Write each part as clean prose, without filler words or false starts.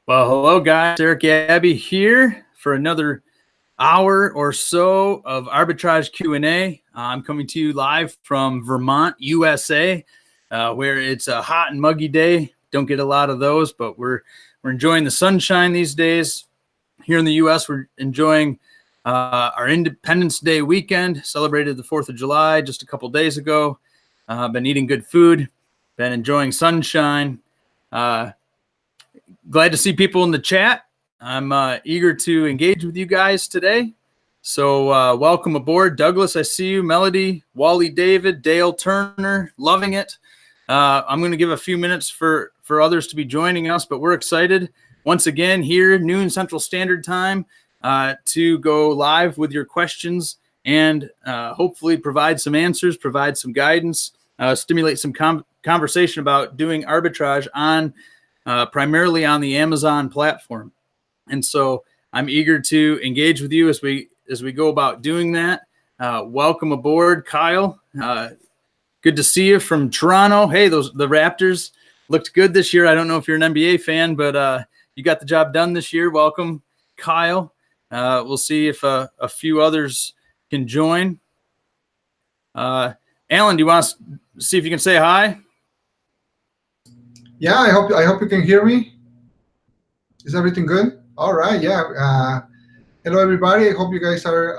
Well, hello, guys. Eric Abbey here for another hour or so of Arbitrage Q&A. I'm coming to you live from Vermont, USA, where it's a hot and muggy day. Don't get a lot of those, but we're enjoying the sunshine these days. Here in the U.S., we're enjoying our Independence Day weekend. Celebrated the 4th of July just a couple days ago. Been eating good food. Been enjoying sunshine. Glad to see people in the chat. I'm eager to engage with you guys today. So welcome aboard. Douglas, I see you. Melody, Wally David, Dale Turner, loving it. I'm going to give a few minutes for others to be joining us, but we're excited once again here, noon Central Standard Time, to go live with your questions and hopefully provide some answers, provide some guidance, stimulate some conversation about doing arbitrage on primarily on the Amazon platform. And so I'm eager to engage with you as we go about doing that. Welcome aboard, Kyle. Good to see you from Toronto. Hey, the Raptors looked good this year. I don't know if you're an NBA fan, but you got the job done this year. Welcome, Kyle. We'll see if a few others can join. Alan, do you want to see if you can say hi? Yeah, I hope you can hear me. Is everything good? All right. Yeah. Hello, everybody. I hope you guys are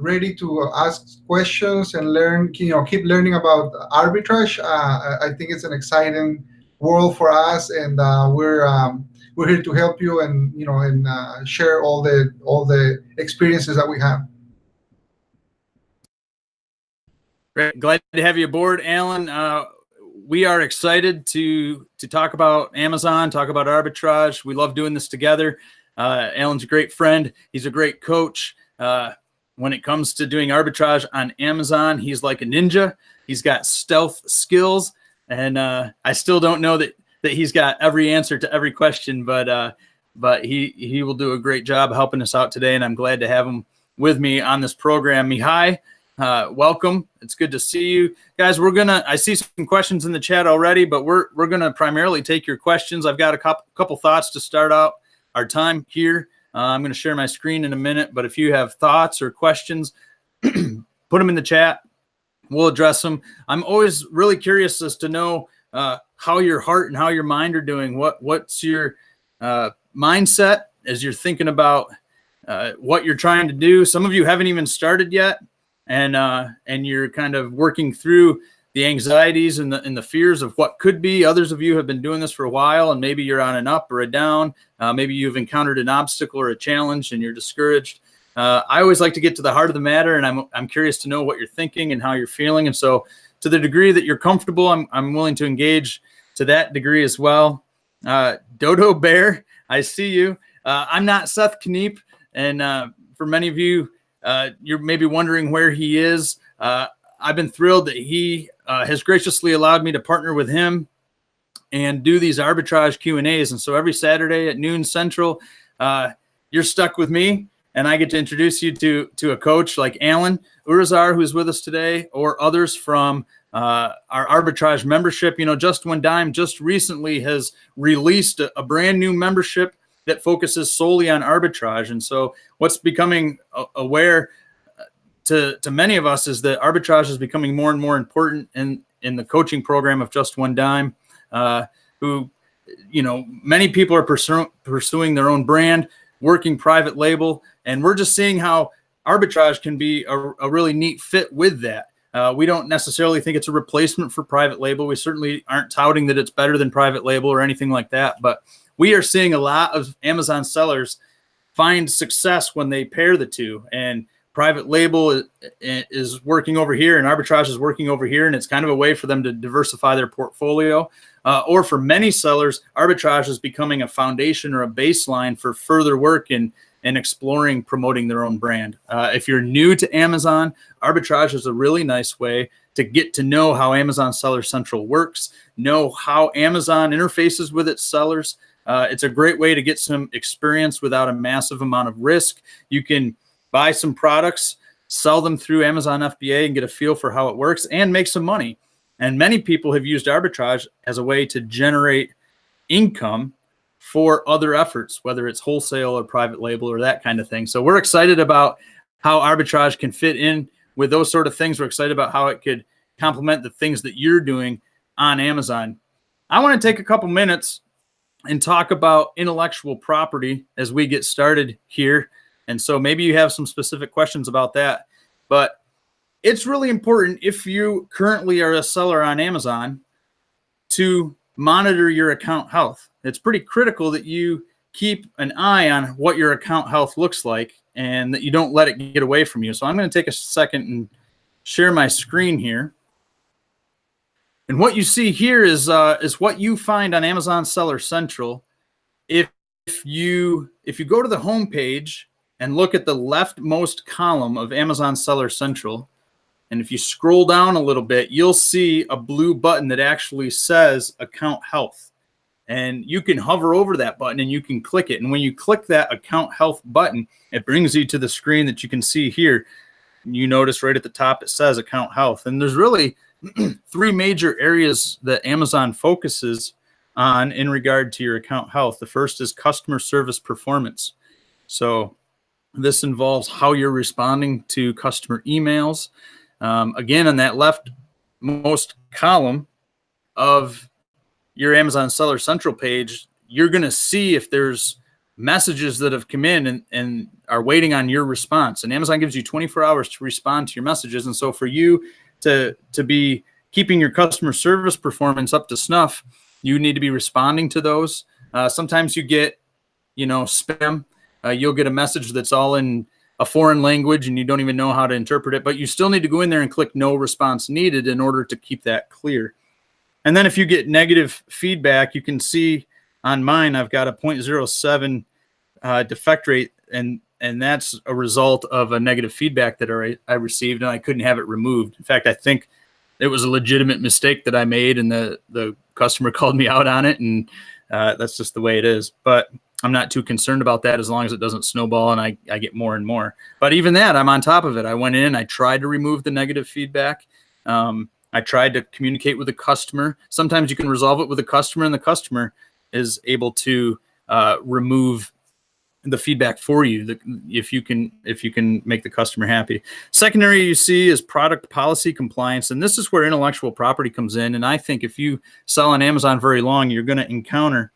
ready to ask questions and learn. Keep learning about arbitrage. I think it's an exciting world for us, and we're here to help you and share all the experiences that we have. Great. Glad to have you aboard, Alan. We are excited to talk about Amazon, talk about arbitrage. We love doing this together. Alan's a great friend. He's a great coach. When it comes to doing arbitrage on Amazon, he's like a ninja. He's got stealth skills, and I still don't know that he's got every answer to every question, but he will do a great job helping us out today, and I'm glad to have him with me on this program. Mihai, welcome. It's good to see you guys. I see some questions in the chat already, but we're gonna primarily take your questions. I've got a couple thoughts to start out our time here. I'm gonna share my screen in a minute, but if you have thoughts or questions, put them in the chat. We'll address them. I'm always really curious as to know how your heart and how your mind are doing. What's your mindset as you're thinking about what you're trying to do? Some of you haven't even started yet. And you're kind of working through the anxieties and the fears of what could be. Others of you have been doing this for a while, and maybe you're on an up or a down. Maybe you've encountered an obstacle or a challenge and you're discouraged. I always like to get to the heart of the matter, and I'm curious to know what you're thinking and how you're feeling. And so to the degree that you're comfortable, I'm willing to engage to that degree as well. Dodo Bear, I see you. I'm not Seth Kniep, and for many of you, you're maybe wondering where he is. I've been thrilled that he has graciously allowed me to partner with him and do these arbitrage Q&As. And so every Saturday at noon Central, you're stuck with me, and I get to introduce you to a coach like Allan Urizar, who's with us today, or others from our arbitrage membership. Just One Dime just recently has released a brand new membership that focuses solely on arbitrage. And so what's becoming aware to many of us is that arbitrage is becoming more and more important in the coaching program of Just One Dime, who, many people are pursuing their own brand, working private label, and we're just seeing how arbitrage can be a really neat fit with that. We don't necessarily think it's a replacement for private label. We certainly aren't touting that it's better than private label or anything like that, but we are seeing a lot of Amazon sellers find success when they pair the two, and private label is working over here and arbitrage is working over here, and it's kind of a way for them to diversify their portfolio. Or for many sellers, arbitrage is becoming a foundation or a baseline for further work in exploring promoting their own brand. If you're new to Amazon, arbitrage is a really nice way to get to know how Amazon Seller Central works, know how Amazon interfaces with its sellers. It's a great way to get some experience without a massive amount of risk. You can buy some products, sell them through Amazon FBA and get a feel for how it works and make some money. And many people have used arbitrage as a way to generate income for other efforts, whether it's wholesale or private label or that kind of thing. So we're excited about how Arbitrage can fit in with those sort of things. We're excited about how it could complement the things that you're doing on Amazon. I want to take a couple minutes and talk about intellectual property as we get started here. And so maybe you have some specific questions about that, but it's really important, if you currently are a seller on Amazon, to monitor your account health. It's pretty critical that you keep an eye on what your account health looks like and that you don't let it get away from you. So I'm going to take a second and share my screen here. And what you see here is what you find on Amazon Seller Central. If you go to the home page and look at the leftmost column of Amazon Seller Central, and if you scroll down a little bit, you'll see a blue button that actually says Account Health. And you can hover over that button and you can click it. And when you click that Account Health button, it brings you to the screen that you can see here. You notice right at the top it says Account Health. And there's really three major areas that Amazon focuses on in regard to your account health. The first is customer service performance. So this involves how you're responding to customer emails. Again, on that leftmost column of your Amazon Seller Central page, you're going to see if there's messages that have come in and are waiting on your response. And Amazon gives you 24 hours to respond to your messages. And so for you to be keeping your customer service performance up to snuff, you need to be responding to those. Sometimes you get, spam. You'll get a message that's all in a foreign language and you don't even know how to interpret it, but you still need to go in there and click no response needed in order to keep that clear. And then if you get negative feedback, you can see on mine, I've got a 0.07 defect rate, and that's a result of a negative feedback that I received, and I couldn't have it removed. In fact, I think it was a legitimate mistake that I made, and the customer called me out on it, and that's just the way it is. But I'm not too concerned about that as long as it doesn't snowball and I get more and more. But even that, I'm on top of it. I went in, I tried to remove the negative feedback. I tried to communicate with the customer. Sometimes you can resolve it with the customer, and the customer is able to remove the feedback for you if you can make the customer happy. Secondary you see is product policy compliance, and this is where intellectual property comes in. And I think if you sell on Amazon very long, you're going to encounter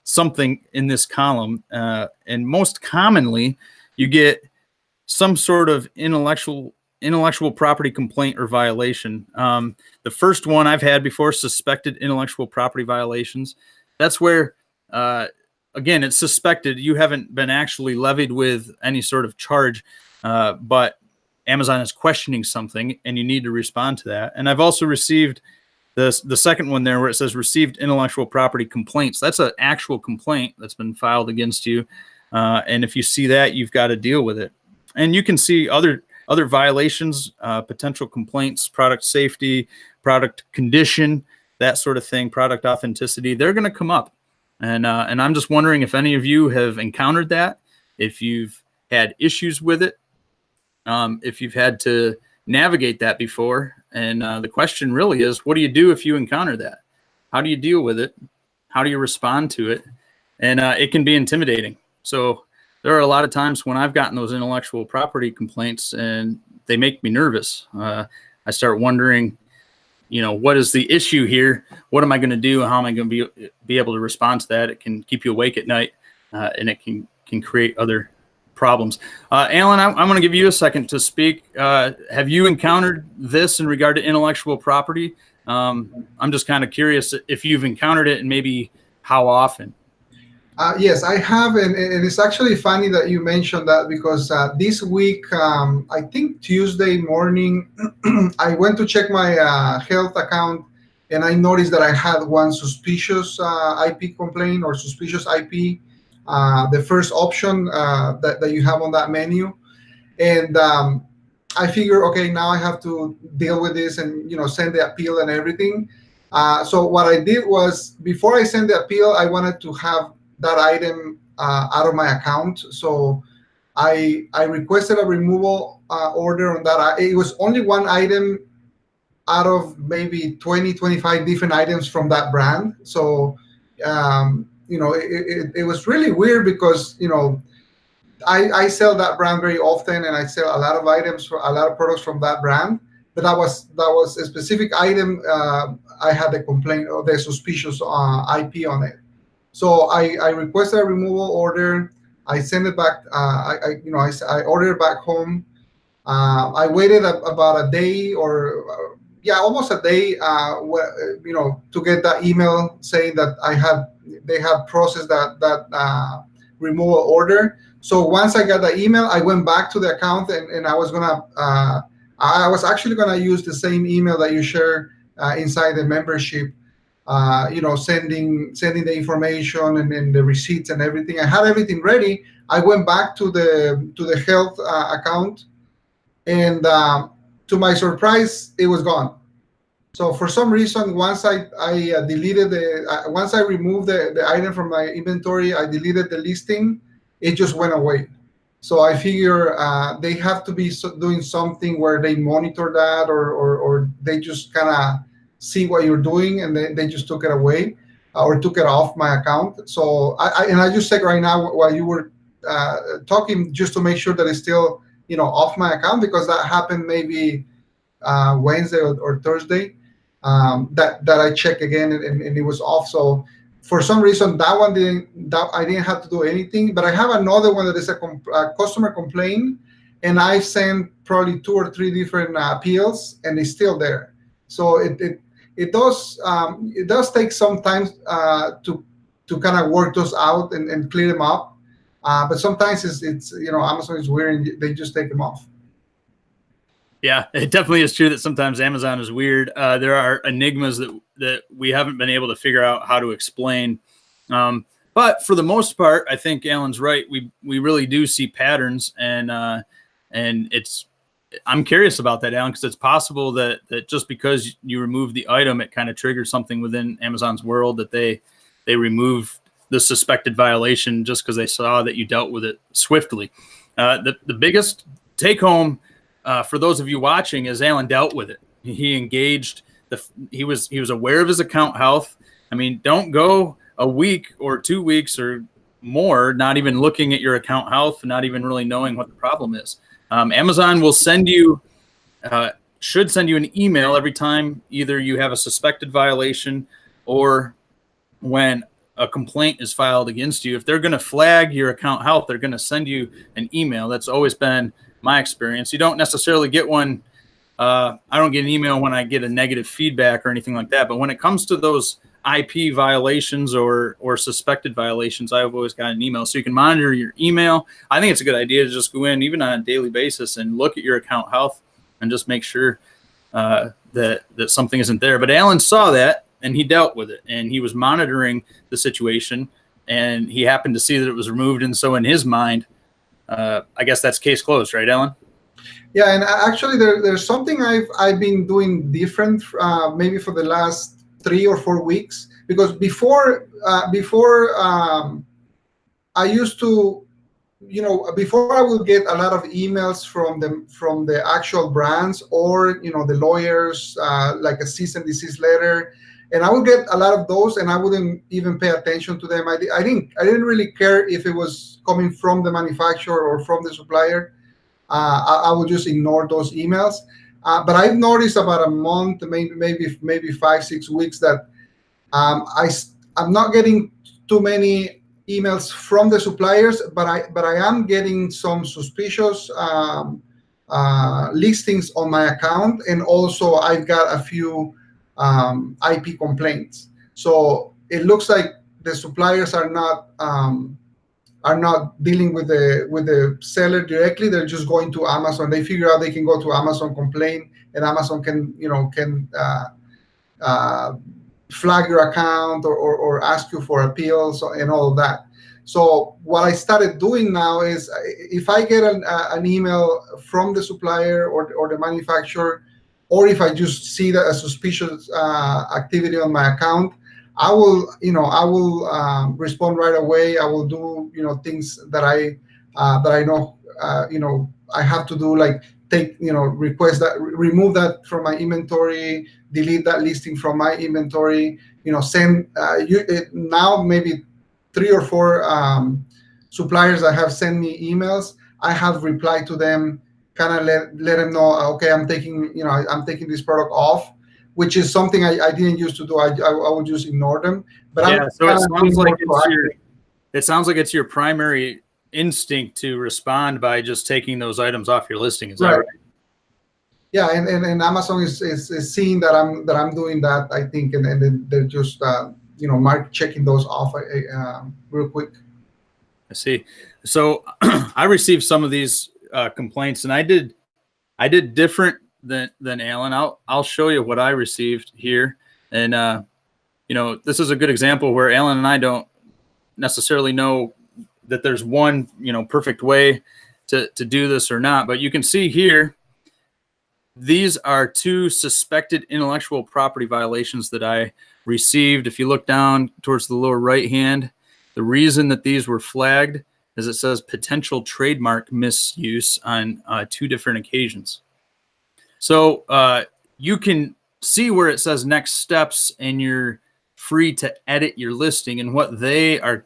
something in this column, and most commonly you get some sort of intellectual property complaint or violation. The first one I've had before, suspected intellectual property violations. That's where again, it's suspected. You haven't been actually levied with any sort of charge, but Amazon is questioning something and you need to respond to that. And I've also received the second one there where it says received intellectual property complaints. That's an actual complaint that's been filed against you. And if you see that, you've got to deal with it. And you can see other violations, potential complaints, product safety, product condition, that sort of thing, product authenticity. They're going to come up. And I'm just wondering if any of you have encountered that, if you've had issues with it, if you've had to navigate that before. And the question really is, what do you do if you encounter that? How do you deal with it? How do you respond to it? And it can be intimidating. So there are a lot of times when I've gotten those intellectual property complaints and they make me nervous. I start wondering, what is the issue here? What am I going to do? How am I going to be able to respond to that? It can keep you awake at night, and it can create other problems. Allan, I'm going to give you a second to speak. Have you encountered this in regard to intellectual property? I'm just kind of curious if you've encountered it and maybe how often. Yes, I have, and it's actually funny that you mentioned that because this week, I think Tuesday morning, I went to check my health account, and I noticed that I had one suspicious IP complaint or suspicious IP, the first option that you have on that menu, and I figure, okay, now I have to deal with this and send the appeal and everything. So what I did was, before I sent the appeal, I wanted to have that item out of my account. So I requested a removal order on that. It was only one item out of maybe 20, 25 different items from that brand. So it was really weird because I sell that brand very often, and I sell a lot of items for a lot of products from that brand. But that was a specific item. I had the complaint of the suspicious IP on it. So I requested a removal order. I sent it back. I ordered it back home. I waited about a day or almost a day, to get that email saying that they had processed that removal order. So once I got the email, I went back to the account and I was actually gonna use the same email that you share inside the membership. Sending the information and then the receipts and everything. I had everything ready. I went back to the health account, and to my surprise, it was gone. So for some reason, once I deleted once I removed the item from my inventory, I deleted the listing. It just went away. So I figure they have to be doing something where they monitor that, or they just kind of see what you're doing, and they just took it away or took it off my account. So I just checked right now while you were talking, just to make sure that it's still off my account, because that happened maybe Wednesday or Thursday. That I checked again, and it was off. So for some reason, that one I didn't have to do anything. But I have another one that is a customer complaint, and I've sent probably 2 or 3 different appeals, and it's still there. So it does take some time to kind of work those out and clear them up. But sometimes it's Amazon is weird and they just take them off. Yeah, it definitely is true that sometimes Amazon is weird. There are enigmas that we haven't been able to figure out how to explain. But for the most part, I think Allan's right. We really do see patterns, and I'm curious about that, Allan, because it's possible that just because you remove the item, it kind of triggers something within Amazon's world, that they remove the suspected violation just because they saw that you dealt with it swiftly. The biggest take home for those of you watching is Allan dealt with it. He engaged. He was aware of his account health. I mean, don't go a week or 2 weeks or more not even looking at your account health, not even really knowing what the problem is. Amazon will should send you an email every time either you have a suspected violation or when a complaint is filed against you. If they're going to flag your account health, they're going to send you an email. That's always been my experience. You don't necessarily get one. I don't get an email when I get a negative feedback or anything like that. But when it comes to those IP violations or suspected violations, I've always got an email. So you can monitor your email. I think it's a good idea to just go in, even on a daily basis, and look at your account health and just make sure that something isn't there. But Allan saw that, and he dealt with it, and he was monitoring the situation, and he happened to see that it was removed. And so in his mind, I guess that's case closed, right, Allan? Yeah, and actually there's something I've been doing different maybe for the last 3 or 4 weeks, because before I used to, before I would get a lot of emails from the actual brands or the lawyers, like a cease and desist letter, and I would get a lot of those, and I wouldn't even pay attention to them. I didn't really care if it was coming from the manufacturer or from the supplier. I would just ignore those emails. But I've noticed about a month, maybe 5-6 weeks, that I'm not getting too many emails from the suppliers, but I am getting some suspicious listings on my account, and also I've got a few IP complaints. So it looks like the suppliers are not dealing with the seller directly. They're just going to Amazon. They figure out they can go to Amazon, complain, and Amazon can flag your account or ask you for appeals and all of that. So what I started doing now is, if I get an email from the supplier or the manufacturer, or if I just see that a suspicious activity on my account, I will respond right away. I will do things that I know I have to do, like request that, remove that from my inventory, delete that listing from my inventory. Send now maybe 3 or 4 suppliers that have sent me emails. I have replied to them, kind of let them know, okay, I'm taking this product off, which is something I didn't used to do. I would just ignore them. But yeah, so it sounds like it's your primary instinct to respond by just taking those items off your listing. Is that right? Yeah, and Amazon is seeing that I'm doing that, I think, and then they're just checking those off real quick. I see. So I received some of these complaints, and I did different than Allan. I'll show you what I received here, and this is a good example where Allan and I don't necessarily know that there's one perfect way to do this or not, but you can see here. These are 2 suspected intellectual property violations that I received. If you look down towards the lower right hand, the reason that these were flagged is it says potential trademark misuse on 2 different occasions. So you can see where it says next steps, and you're free to edit your listing. And what they are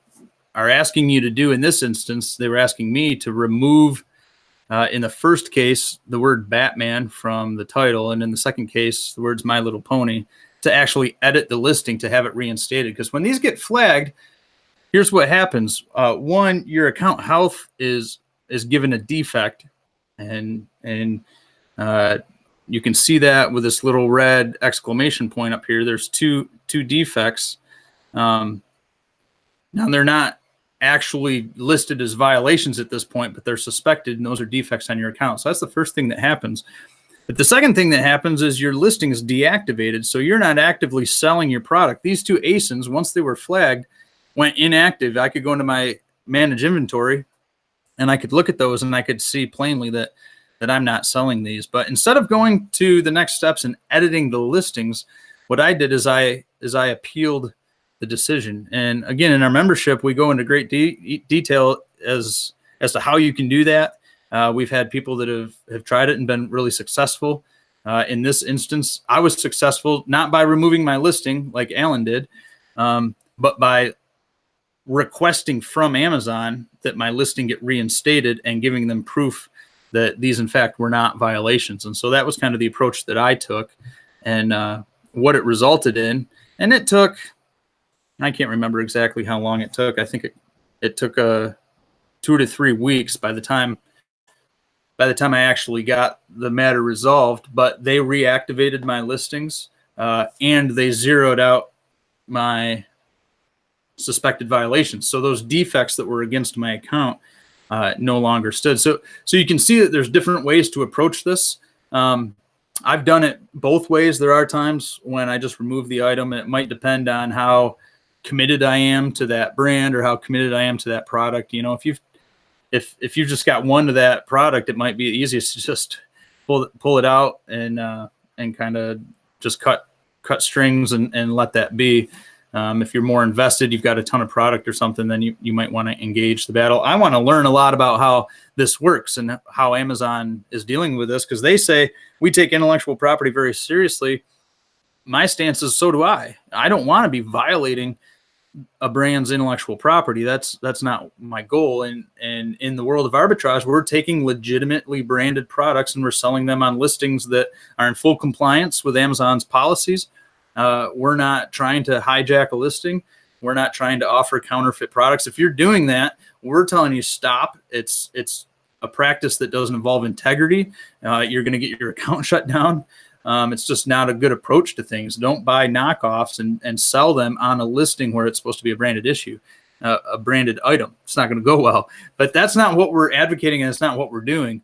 asking you to do in this instance, they were asking me to remove, in the first case, the word Batman from the title, and in the second case, the words My Little Pony, to actually edit the listing to have it reinstated. Because when these get flagged, here's what happens. One, your account health is given a defect, and you can see that with this little red exclamation point up here. There's two defects. Now they're not actually listed as violations at this point, but they're suspected, and those are defects on your account. So that's the first thing that happens. But the second thing that happens is your listing is deactivated, so you're not actively selling your product. These 2 ASINs, once they were flagged, went inactive. I could go into my manage inventory, and I could look at those, and I could see plainly that I'm not selling these. But instead of going to the next steps and editing the listings, what I did is I appealed the decision. And again, in our membership, we go into great detail as to how you can do that. We've had people that have tried it and been really successful. In this instance, I was successful not by removing my listing like Allan did, but by requesting from Amazon that my listing get reinstated and giving them proof that these in fact were not violations. And so that was kind of the approach that I took, and what it resulted in. And it took, I can't remember exactly how long it took. I think it took 2 to 3 weeks by the time I actually got the matter resolved. But they reactivated my listings, and they zeroed out my suspected violations. So those defects that were against my account no longer stood. So you can see that there's different ways to approach this. I've done it both ways. There are times when I just remove the item, and it might depend on how committed I am to that brand or how committed I am to that product. If you've just got one to that product, it might be easiest to just pull it out and kind of just cut strings and let that be. If you're more invested, you've got a ton of product or something, then you might want to engage the battle. I want to learn a lot about how this works and how Amazon is dealing with this, because they say we take intellectual property very seriously. My stance is so do I. I don't want to be violating a brand's intellectual property. That's not my goal. And in the world of arbitrage, we're taking legitimately branded products and we're selling them on listings that are in full compliance with Amazon's policies. We're not trying to hijack a listing. We're not trying to offer counterfeit products. If you're doing that, we're telling you stop. It's a practice that doesn't involve integrity. You're going to get your account shut down. It's just not a good approach to things. Don't buy knockoffs and sell them on a listing where it's supposed to be a branded issue, a branded item. It's not going to go well. But that's not what we're advocating, and it's not what we're doing.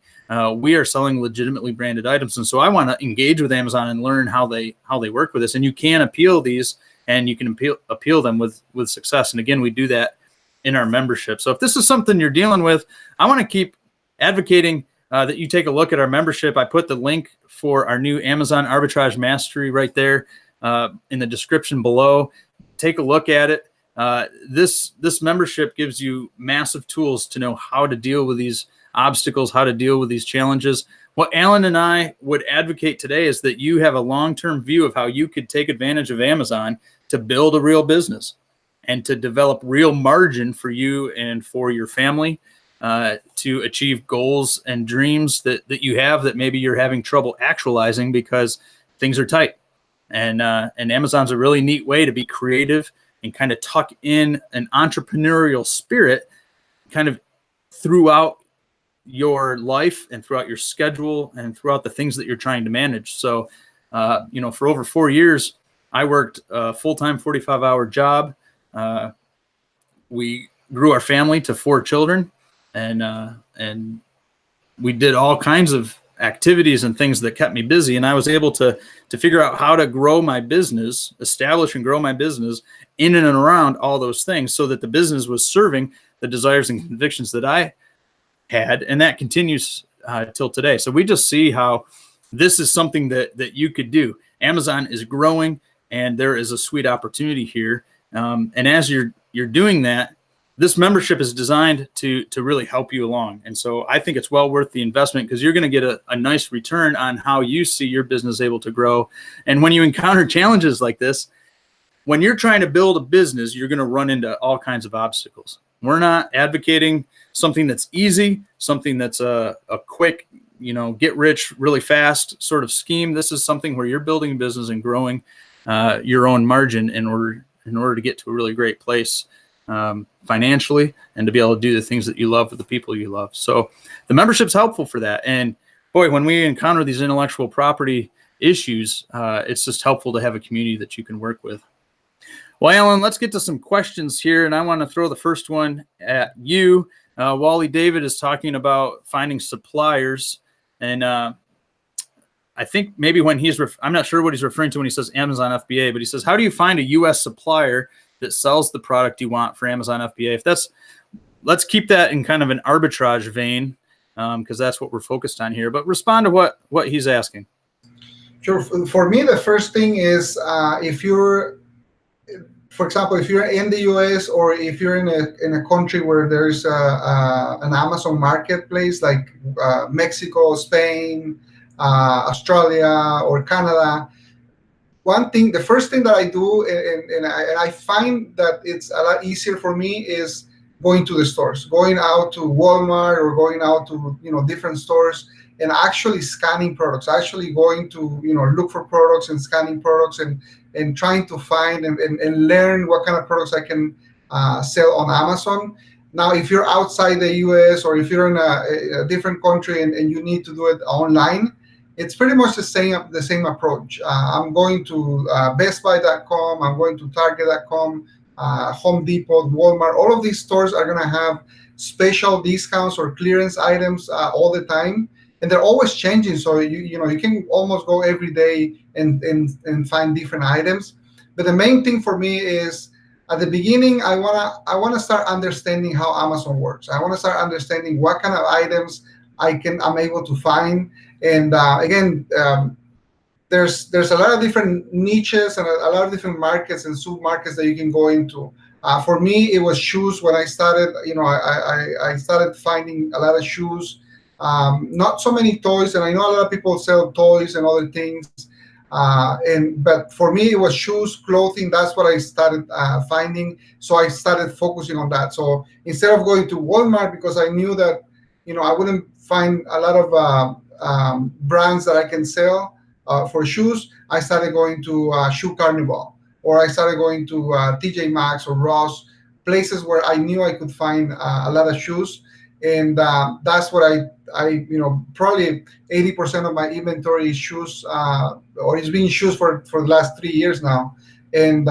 We are selling legitimately branded items, and so I want to engage with Amazon and learn how they work with this. And you can appeal these, and you can appeal them with success. And again, we do that in our membership. So if this is something you're dealing with, I want to keep advocating that you take a look at our membership. I put the link for our new Amazon Arbitrage Mastery right there in the description below. Take a look at it. This membership gives you massive tools to know how to deal with these obstacles, how to deal with these challenges. What Allan and I would advocate today is that you have a long-term view of how you could take advantage of Amazon to build a real business. and to develop real margin for you and for your family, to achieve goals and dreams that you have that maybe you're having trouble actualizing because things are tight. And Amazon's a really neat way to be creative and kind of tuck in an entrepreneurial spirit kind of throughout your life and throughout your schedule and throughout the things that you're trying to manage. So, for over 4 years, I worked a full-time 45-hour job. We grew our family to 4 children, and we did all kinds of activities and things that kept me busy. And I was able to figure out how to grow my business, establish and grow my business in and around all those things, so that the business was serving the desires and convictions that I had, and that continues till today. So we just see how this is something that you could do. Amazon is growing, and there is a sweet opportunity here. And as you're doing that, this membership is designed to really help you along. And so I think it's well worth the investment, because you're going to get a nice return on how you see your business able to grow. And when you encounter challenges like this, when you're trying to build a business, you're going to run into all kinds of obstacles. We're not advocating something that's easy, something that's a quick, get rich really fast sort of scheme. This is something where you're building a business and growing your own margin in order to get to a really great place financially, and to be able to do the things that you love with the people you love. So the membership's helpful for that. And boy, when we encounter these intellectual property issues, it's just helpful to have a community that you can work with. Well, Allan, let's get to some questions here, and I want to throw the first one at you. Wally David is talking about finding suppliers, and I think maybe when I'm not sure what he's referring to when he says Amazon FBA, but he says, how do you find a U.S. supplier that sells the product you want for Amazon FBA? Let's keep that in kind of an arbitrage vein, because that's what we're focused on here. But respond to what he's asking. Sure. For me, the first thing is for example, if you're in the U.S. or if you're in a country where there's an Amazon marketplace, like Mexico, Spain, Australia, or Canada, the first thing that I do, and I find that it's a lot easier for me, is going to the stores, going out to Walmart or going out to different stores and actually scanning products, actually going to look for products and scanning products and trying to find and learn what kind of products I can sell on Amazon. Now, if you're outside the U.S. or if you're in a different country and you need to do it online, it's pretty much the same approach. I'm going to BestBuy.com, I'm going to Target.com, Home Depot, Walmart. All of these stores are going to have special discounts or clearance items all the time, and they're always changing. So you can almost go every day and find different items. But the main thing for me is, at the beginning, I wanna start understanding how Amazon works. I want to start understanding what kind of items I'm able to find. And there's a lot of different niches and a lot of different markets and submarkets that you can go into. For me, it was shoes. When I started, I started finding a lot of shoes. Not so many toys, and I know a lot of people sell toys and other things. But for me, it was shoes, clothing. That's what I started finding. So I started focusing on that. So instead of going to Walmart, because I knew that I wouldn't find a lot of brands that I can sell for shoes, I started going to Shoe Carnival, or I started going to TJ Maxx or Ross, places where I knew I could find a lot of shoes. And that's what I probably 80% of my inventory is shoes, or it's been shoes for the last 3 years now. And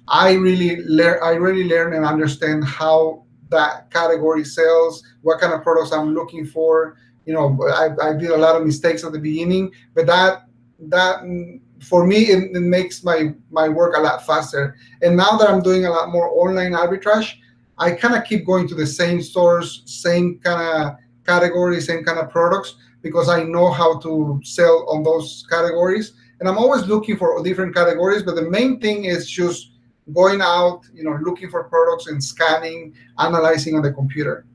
I really learn and understand how that category sells, what kind of products I'm looking for. I did a lot of mistakes at the beginning, but that for me, it makes my work a lot faster. And now that I'm doing a lot more online arbitrage, I kind of keep going to the same stores, same kind of categories, same kind of products, because I know how to sell on those categories. And I'm always looking for different categories, but the main thing is just going out, looking for products and scanning, analyzing on the computer.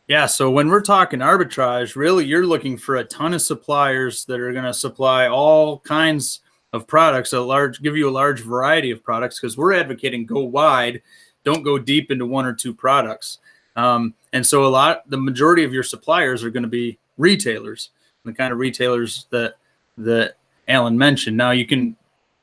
Yeah, so when we're talking arbitrage, really you're looking for a ton of suppliers that are going to supply all kinds of products, give you a large variety of products, because we're advocating go wide, don't go deep into one or two products. And so the majority of your suppliers are going to be retailers, the kind of retailers that Allan mentioned. Now, you can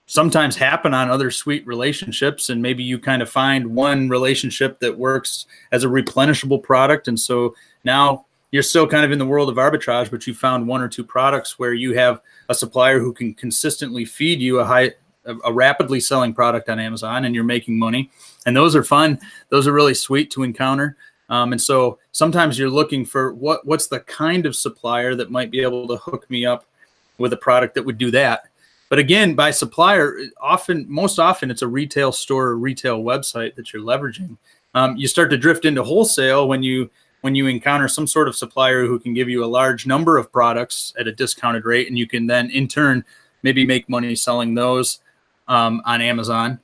sometimes happen on other sweet relationships, and maybe you kind of find one relationship that works as a replenishable product. And so now you're still kind of in the world of arbitrage, but you found one or two products where you have a supplier who can consistently feed you a rapidly selling product on Amazon, and you're making money. And those are fun. Those are really sweet to encounter. And so sometimes you're looking for what's the kind of supplier that might be able to hook me up with a product that would do that. But again, by supplier, most often it's a retail store or retail website that you're leveraging. You start to drift into wholesale when you encounter some sort of supplier who can give you a large number of products at a discounted rate, and you can then in turn maybe make money selling those on Amazon.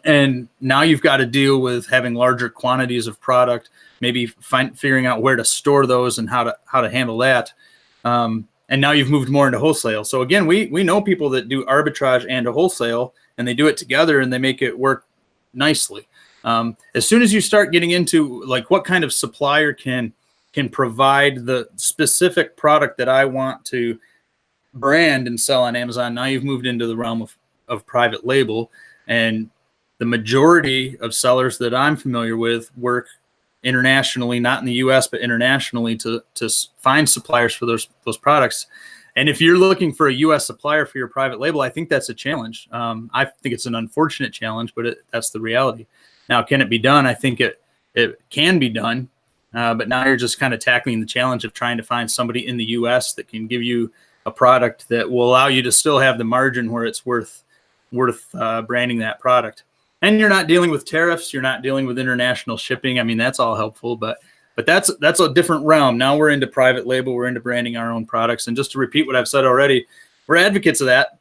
And now you've got to deal with having larger quantities of product, maybe figuring out where to store those and how to handle that. And now you've moved more into wholesale. So again, we know people that do arbitrage and a wholesale, and they do it together and they make it work nicely. As soon as you start getting into like what kind of supplier can provide the specific product that I want to brand and sell on Amazon, now you've moved into the realm of private label. And the majority of sellers that I'm familiar with work internationally, not in the US, but internationally, to find suppliers for those products. And if you're looking for a US supplier for your private label, I think that's a challenge. I think it's an unfortunate challenge, but that's the reality. Now, can it be done? I think it can be done, but now you're just kind of tackling the challenge of trying to find somebody in the US that can give you a product that will allow you to still have the margin where it's worth branding that product. And you're not dealing with tariffs. You're not dealing with international shipping. I mean, that's all helpful, but that's a different realm. Now we're into private label. We're into branding our own products. And just to repeat what I've said already, we're advocates of that.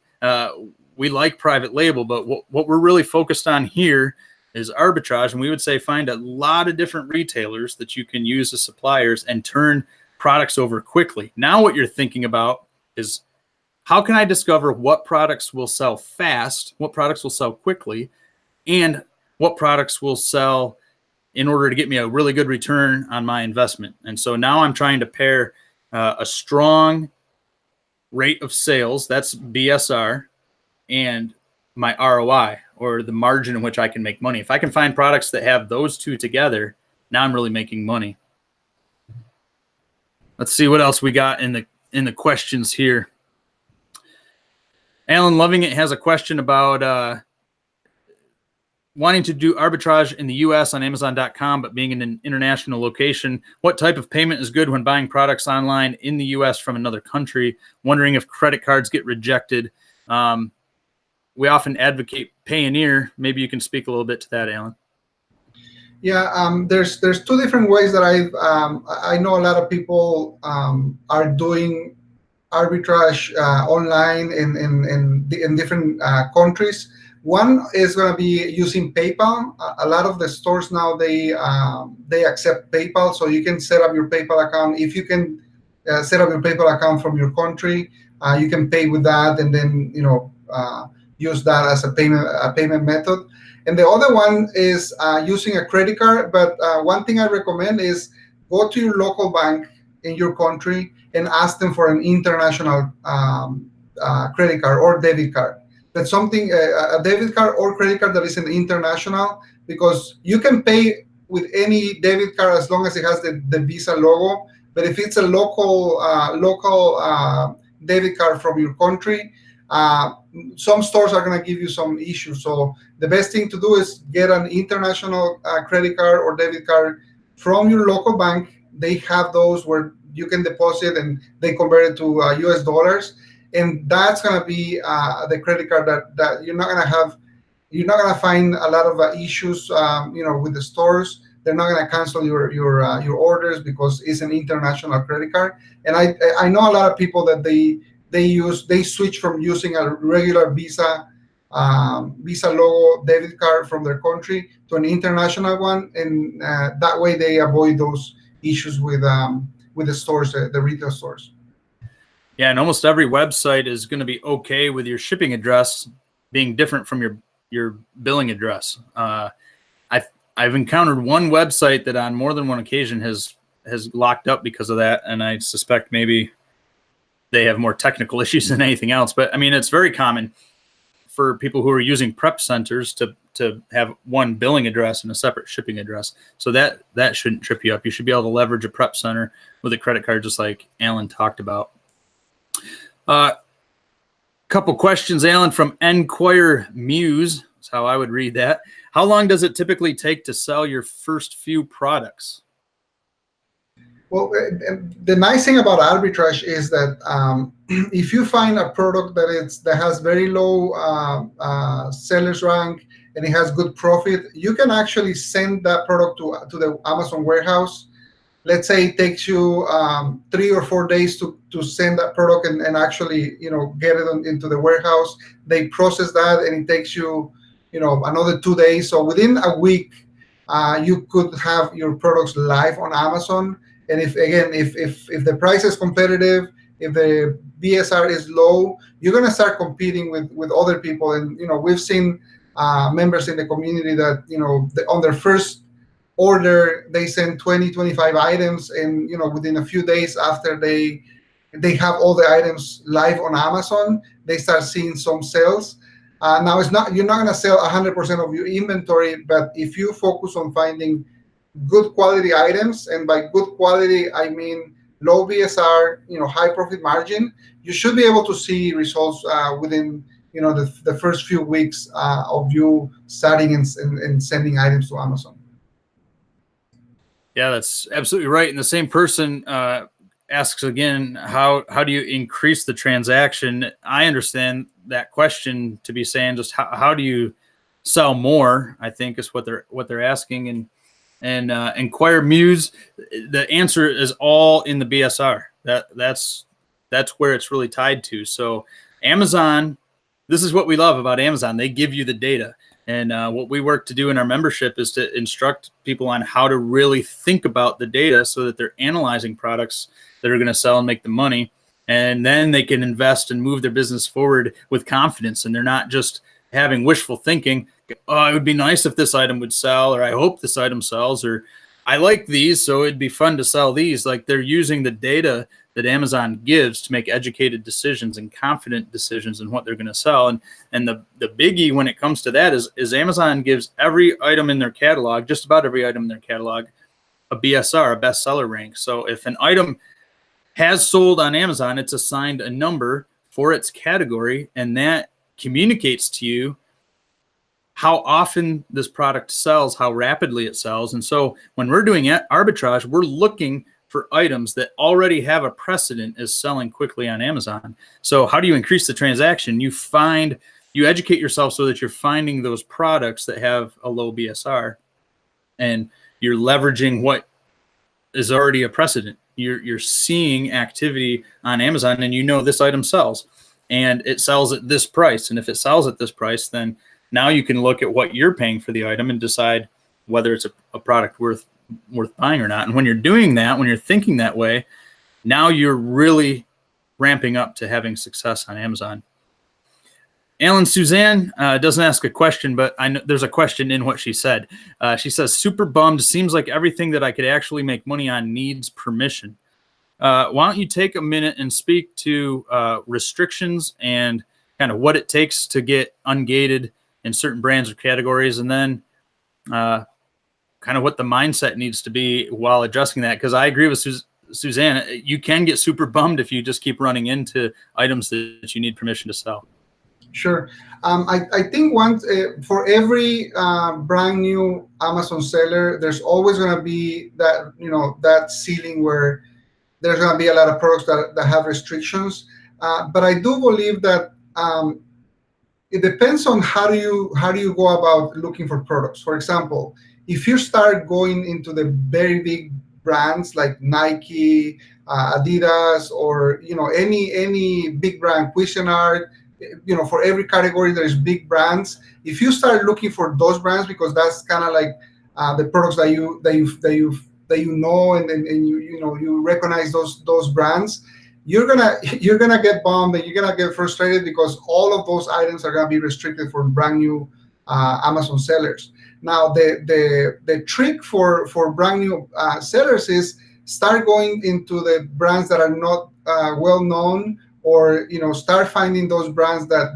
We like private label, but what we're really focused on here is arbitrage. And we would say find a lot of different retailers that you can use as suppliers and turn products over quickly. Now what you're thinking about is, how can I discover what products will sell fast, what products will sell quickly, and what products will sell in order to get me a really good return on my investment. And so now I'm trying to pair a strong rate of sales, that's BSR, and my ROI, or the margin in which I can make money. If I can find products that have those two together, now I'm really making money. Let's see what else we got in the questions here. Alan Loving It has a question about wanting to do arbitrage in the US on Amazon.com, but being in an international location. What type of payment is good when buying products online in the US from another country? Wondering if credit cards get rejected. We often advocate Payoneer. Maybe you can speak a little bit to that, Alan. Yeah, there's two different ways that I know a lot of people are doing arbitrage online in different countries. One is going to be using PayPal. A lot of the stores now, they accept PayPal, so you can set up your PayPal account. If you can set up your PayPal account from your country, you can pay with that, and then use that as a payment method. And the other one is using a credit card. But one thing I recommend is go to your local bank in your country and ask them for an international credit card or debit card. That's something, a debit card or credit card that is an international, because you can pay with any debit card as long as it has the Visa logo. But if it's a local debit card from your country, some stores are going to give you some issues. So the best thing to do is get an international credit card or debit card from your local bank. They have those where you can deposit and they convert it to US dollars. And that's going to be the credit card that you're not going to have. You're not going to find a lot of issues, with the stores. They're not going to cancel your orders because it's an international credit card. And I know a lot of people that they switch from using a regular Visa logo debit card from their country to an international one, and that way they avoid those issues with the stores, the retail stores. Yeah, and almost every website is going to be okay with your shipping address being different from your billing address. I've encountered one website that on more than one occasion has locked up because of that, and I suspect maybe they have more technical issues than anything else. But I mean, it's very common for people who are using prep centers to have one billing address and a separate shipping address. So that shouldn't trip you up. You should be able to leverage a prep center with a credit card, just like Allan talked about. Couple questions, Allan, from Enquire Muse. That's how I would read that. How long does it typically take to sell your first few products? Well, the nice thing about arbitrage is that if you find a product that has very low seller's rank and it has good profit, you can actually send that product to the Amazon warehouse. Let's say it takes you 3 or 4 days to send that product and actually get it into the warehouse. They process that and it takes you another 2 days. So within a week, you could have your products live on Amazon. And if the price is competitive, if the BSR is low, you're gonna start competing with other people. And we've seen members in the community that on their first order they send 20-25 items, and within a few days after they have all the items live on Amazon, they start seeing some sales. Now you're not gonna sell 100% of your inventory, but if you focus on finding good quality items, and by good quality I mean low BSR, high profit margin, you should be able to see results within the first few weeks of you starting and sending items to Amazon. Yeah, that's absolutely right. And the same person asks again, how do you increase the transaction? I understand that question to be saying just how do you sell more, I think is what they're asking. And Enquire Muse, the answer is all in the BSR. That's where it's really tied to. So Amazon, this is what we love about Amazon. They give you the data. And what we work to do in our membership is to instruct people on how to really think about the data so that they're analyzing products that are going to sell and make the money. And then they can invest and move their business forward with confidence. And they're not just having wishful thinking. Oh, it would be nice if this item would sell, or I hope this item sells, or I like these, so it'd be fun to sell these. Like, they're using the data that Amazon gives to make educated decisions and confident decisions in what they're going to sell. And the biggie when it comes to that is Amazon gives every item in their catalog, just about every item in their catalog, a BSR, a bestseller rank. So if an item has sold on Amazon, it's assigned a number for its category, and that communicates to you how often this product sells, how rapidly it sells. And so when we're doing arbitrage, we're looking for items that already have a precedent as selling quickly on Amazon. So how do you increase the transaction? You educate yourself so that you're finding those products that have a low BSR, and you're leveraging what is already a precedent. You're seeing activity on Amazon, and this item sells, and it sells at this price. And if it sells at this price, then now you can look at what you're paying for the item and decide whether it's a product worth buying or not. And when you're doing that, when you're thinking that way, now you're really ramping up to having success on Amazon. Allan, Suzanne doesn't ask a question, but I know there's a question in what she said. She says, super bummed. Seems like everything that I could actually make money on needs permission. Why don't you take a minute and speak to restrictions and kind of what it takes to get ungated in certain brands or categories, and then kind of what the mindset needs to be while addressing that. Because I agree with Suzanne, you can get super bummed if you just keep running into items that you need permission to sell. Sure. I think for every brand new Amazon seller, there's always going to be that ceiling where there's going to be a lot of products that have restrictions. But I do believe that it depends on how do you go about looking for products. For example, if you start going into the very big brands like Nike, Adidas, or any big brand, Cuisinart, for every category there's big brands. If you start looking for those brands, because that's kind of like the products that you know and you recognize those brands, you're gonna get bummed and you're gonna get frustrated because all of those items are gonna be restricted for brand new Amazon sellers. Now, the trick for brand new sellers is start going into the brands that are not well known, or start finding those brands that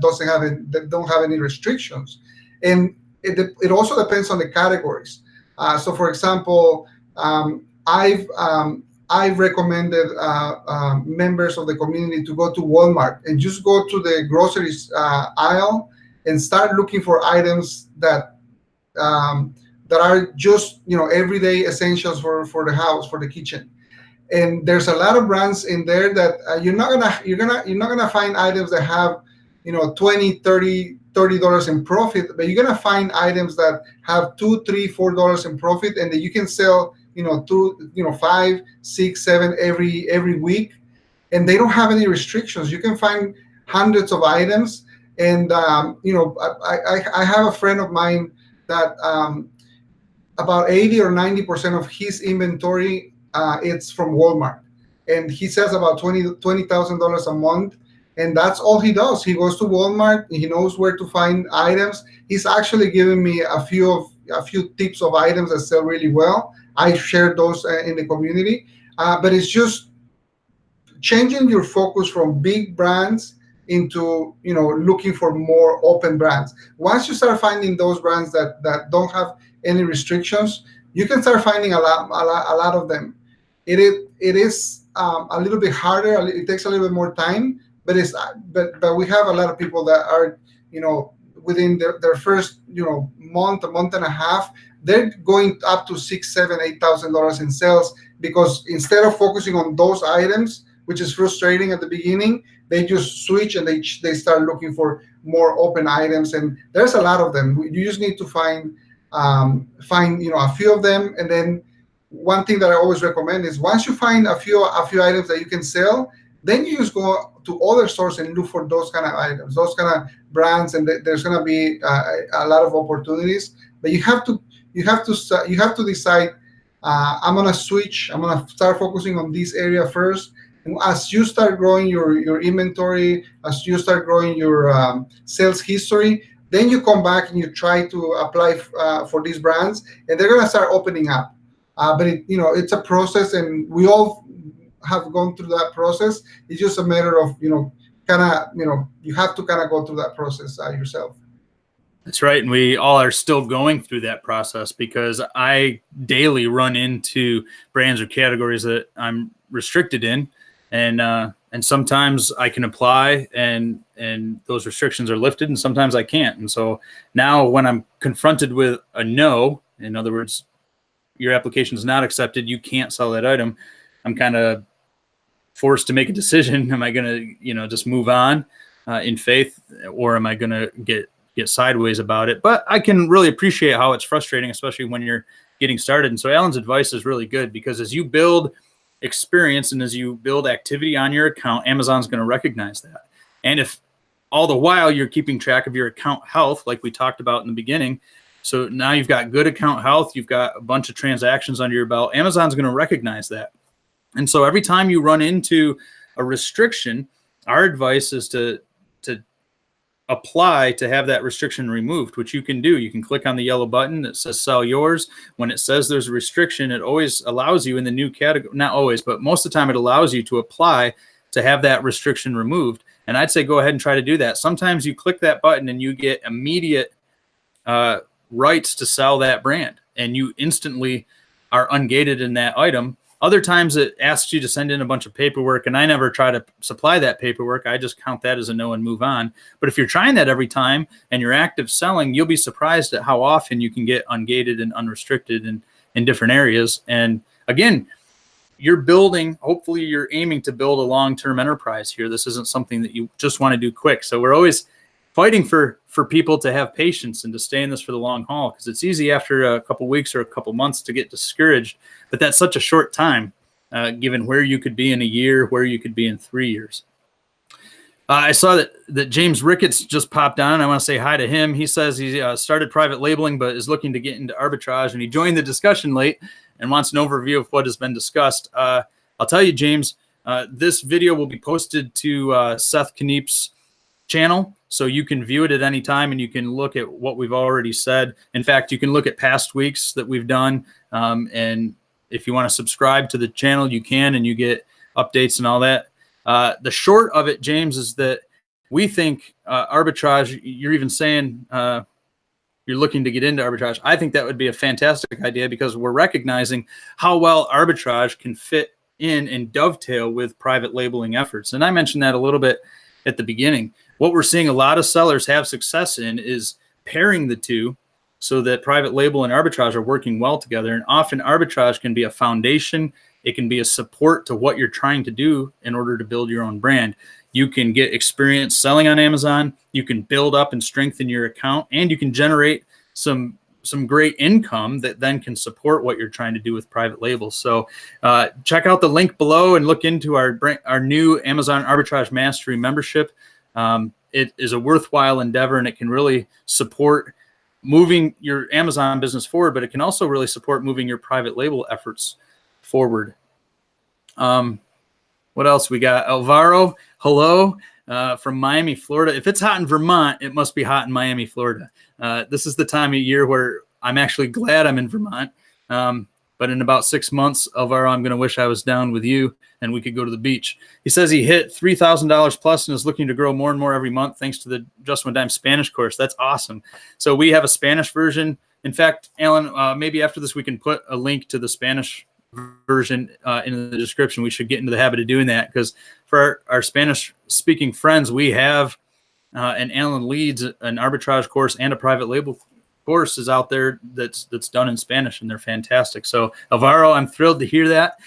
don't have any restrictions. And it also depends on the categories. So, for example, I've recommended members of the community to go to Walmart and just go to the groceries aisle and start looking for items that are just everyday essentials for the house, for the kitchen. And there's a lot of brands in there that you're not gonna find items that have $20, $30 in profit, but you're gonna find items that have $2, $3, $4 in profit, and that you can sell 5, 6, 7 every week, and they don't have any restrictions. You can find hundreds of items, and I have a friend of mine that about 80 or 90% of his inventory it's from Walmart, and he sells about $20,000 a month, and that's all he does. He goes to Walmart, he knows where to find items. He's actually given me a few tips of items that sell really well. I shared those in the community, but it's just changing your focus from big brands into looking for more open brands. Once you start finding those brands that don't have any restrictions, you can start finding a lot of them. It is a little bit harder. It takes a little bit more time, but we have a lot of people that are within their first month, a month and a half, they're going up to $6,000, $7,000, $8,000 in sales, because instead of focusing on those items, which is frustrating at the beginning, they just switch and they start looking for more open items, and there's a lot of them. You just need to find a few of them. And then one thing that I always recommend is, once you find a few items that you can sell, then you just go to other stores and look for those kind of items, those kind of brands, and there's going to be a lot of opportunities. But you have to decide, I'm going to switch. I'm going to start focusing on this area first. And as you start growing your inventory, as you start growing your sales history, then you come back and you try to apply for these brands, and they're going to start opening up. But it's a process, and we all have gone through that process. It's just a matter of you have to kind of go through that process yourself. That's right, and we all are still going through that process, because I daily run into brands or categories that I'm restricted in, and sometimes I can apply and those restrictions are lifted, and sometimes I can't. And so now when I'm confronted with a no, in other words, your application is not accepted, you can't sell that item, I'm kind of forced to make a decision. Am I going to, just move on in faith, or am I going to get sideways about it? But I can really appreciate how it's frustrating, especially when you're getting started. And so Allan's advice is really good, because as you build experience and as you build activity on your account, Amazon's going to recognize that. And if all the while you're keeping track of your account health, like we talked about in the beginning, so now you've got good account health, you've got a bunch of transactions under your belt, Amazon's going to recognize that. And so every time you run into a restriction, our advice is to apply to have that restriction removed, which you can do. You can click on the yellow button that says sell yours. When it says there's a restriction, it always allows you in the new category, not always, but most of the time it allows you to apply to have that restriction removed. And I'd say go ahead and try to do that. Sometimes you click that button and you get immediate rights to sell that brand, and you instantly are ungated in that item. Other times it asks you to send in a bunch of paperwork, and I never try to supply that paperwork. I just count that as a no and move on. But if you're trying that every time and you're active selling, you'll be surprised at how often you can get ungated and unrestricted in different areas. And again, you're building, hopefully you're aiming to build a long-term enterprise here. This isn't something that you just want to do quick. So we're always fighting for people to have patience and to stay in this for the long haul, because it's easy after a couple weeks or a couple months to get discouraged, but that's such a short time, given where you could be in a year, where you could be in 3 years. I saw that James Ricketts just popped on. I want to say hi to him. He says he started private labeling, but is looking to get into arbitrage, and he joined the discussion late and wants an overview of what has been discussed. I'll tell you, James, This video will be posted to Seth Kniep's channel, so you can view it at any time and you can look at what we've already said. In fact, you can look at past weeks that we've done, and if you want to subscribe to the channel, you can, and you get updates and all that. The short of it, James, is that we think arbitrage, you're even saying you're looking to get into arbitrage. I think that would be a fantastic idea because we're recognizing how well arbitrage can fit in and dovetail with private labeling efforts. And I mentioned that a little bit at the beginning. What we're seeing a lot of sellers have success in is pairing the two so that private label and arbitrage are working well together. And often arbitrage can be a foundation. It can be a support to what you're trying to do in order to build your own brand. You can get experience selling on Amazon. You can build up and strengthen your account, and you can generate some great income that then can support what you're trying to do with private labels. So check out the link below and look into our new Amazon Arbitrage Mastery membership. It is a worthwhile endeavor, and it can really support moving your Amazon business forward, but it can also really support moving your private label efforts forward. What else we got? Alvaro, hello, from Miami, Florida. If it's hot in Vermont, it must be hot in Miami, Florida. This is the time of year where I'm actually glad I'm in Vermont. But in about 6 months, Alvaro, I'm going to wish I was down with you and we could go to the beach. He says he hit $3,000 plus and is looking to grow more and more every month thanks to the Just One Dime Spanish course. That's awesome. So we have a Spanish version. In fact, Alan, maybe after this we can put a link to the Spanish version in the description. We should get into the habit of doing that because for our Spanish speaking friends, we have and Alan leads an arbitrage course and a private label course is out there that's done in Spanish, and they're fantastic. So Alvaro, I'm thrilled to hear that.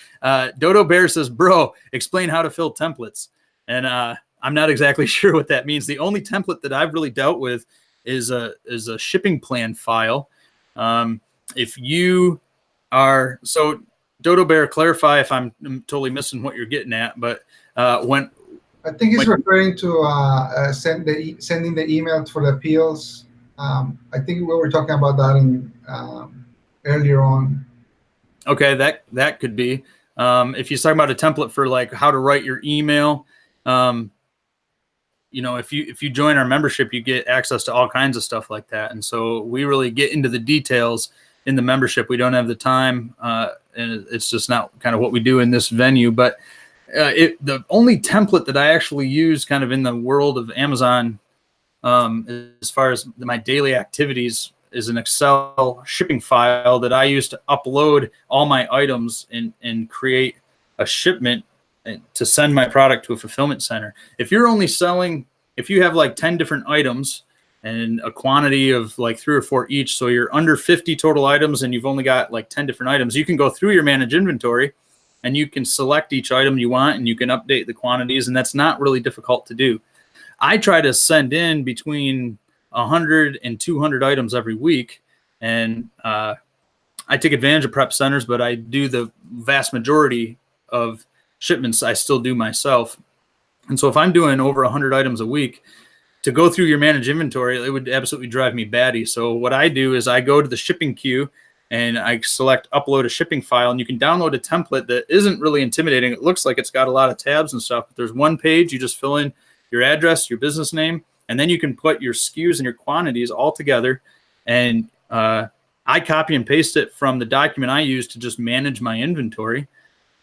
Dodo Bear says, bro, explain how to fill templates. And I'm not exactly sure what that means. The only template that I've really dealt with is a shipping plan file. If you are, so Dodo Bear, clarify if I'm totally missing what you're getting at, but when I think he's referring to sending the email for the appeals. I think we were talking about that in earlier on. Okay, that could be. If you're talking about a template for like how to write your email, you know, if you join our membership, you get access to all kinds of stuff like that. And so we really get into the details in the membership. We don't have the time, and it's just not kind of what we do in this venue. But the only template that I actually use kind of in the world of Amazon, as far as my daily activities, is an Excel shipping file that I use to upload all my items and create a shipment to send my product to a fulfillment center. If you're only selling, if you have like 10 different items and a quantity of like 3 or 4 each, so you're under 50 total items and you've only got like 10 different items, you can go through your manage inventory and you can select each item you want and you can update the quantities, and that's not really difficult to do. I try to send in between 100 and 200 items every week, and I take advantage of prep centers, but I do the vast majority of shipments I still do myself. And so if I'm doing over 100 items a week, to go through your manage inventory, it would absolutely drive me batty. So what I do is I go to the shipping queue and I select upload a shipping file, and you can download a template that isn't really intimidating. It looks like it's got a lot of tabs and stuff, but there's one page. You just fill in your address, your business name, and then you can put your SKUs and your quantities all together. And I copy and paste it from the document I use to just manage my inventory.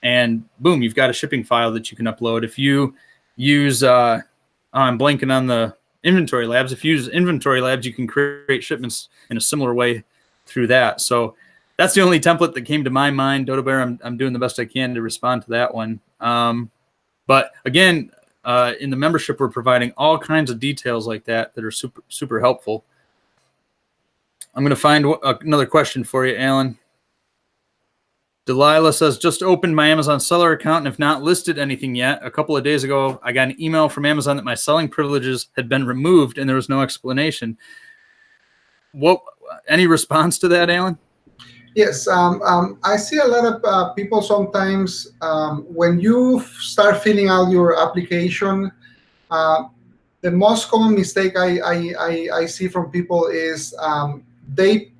And boom, you've got a shipping file that you can upload. If you use, I'm blanking on the inventory labs. If you use inventory labs, you can create shipments in a similar way through that. So that's the only template that came to my mind. Dodo Bear, I'm doing the best I can to respond to that one. But again, in the membership, we're providing all kinds of details like that that are super, super helpful. I'm going to find another question for you, Alan. Delilah says, just opened my Amazon seller account and have not listed anything yet. A couple of days ago, I got an email from Amazon that my selling privileges had been removed and there was no explanation. Any response to that, Alan? Yes, I see a lot of people sometimes when you start filling out your application, the most common mistake I see from people is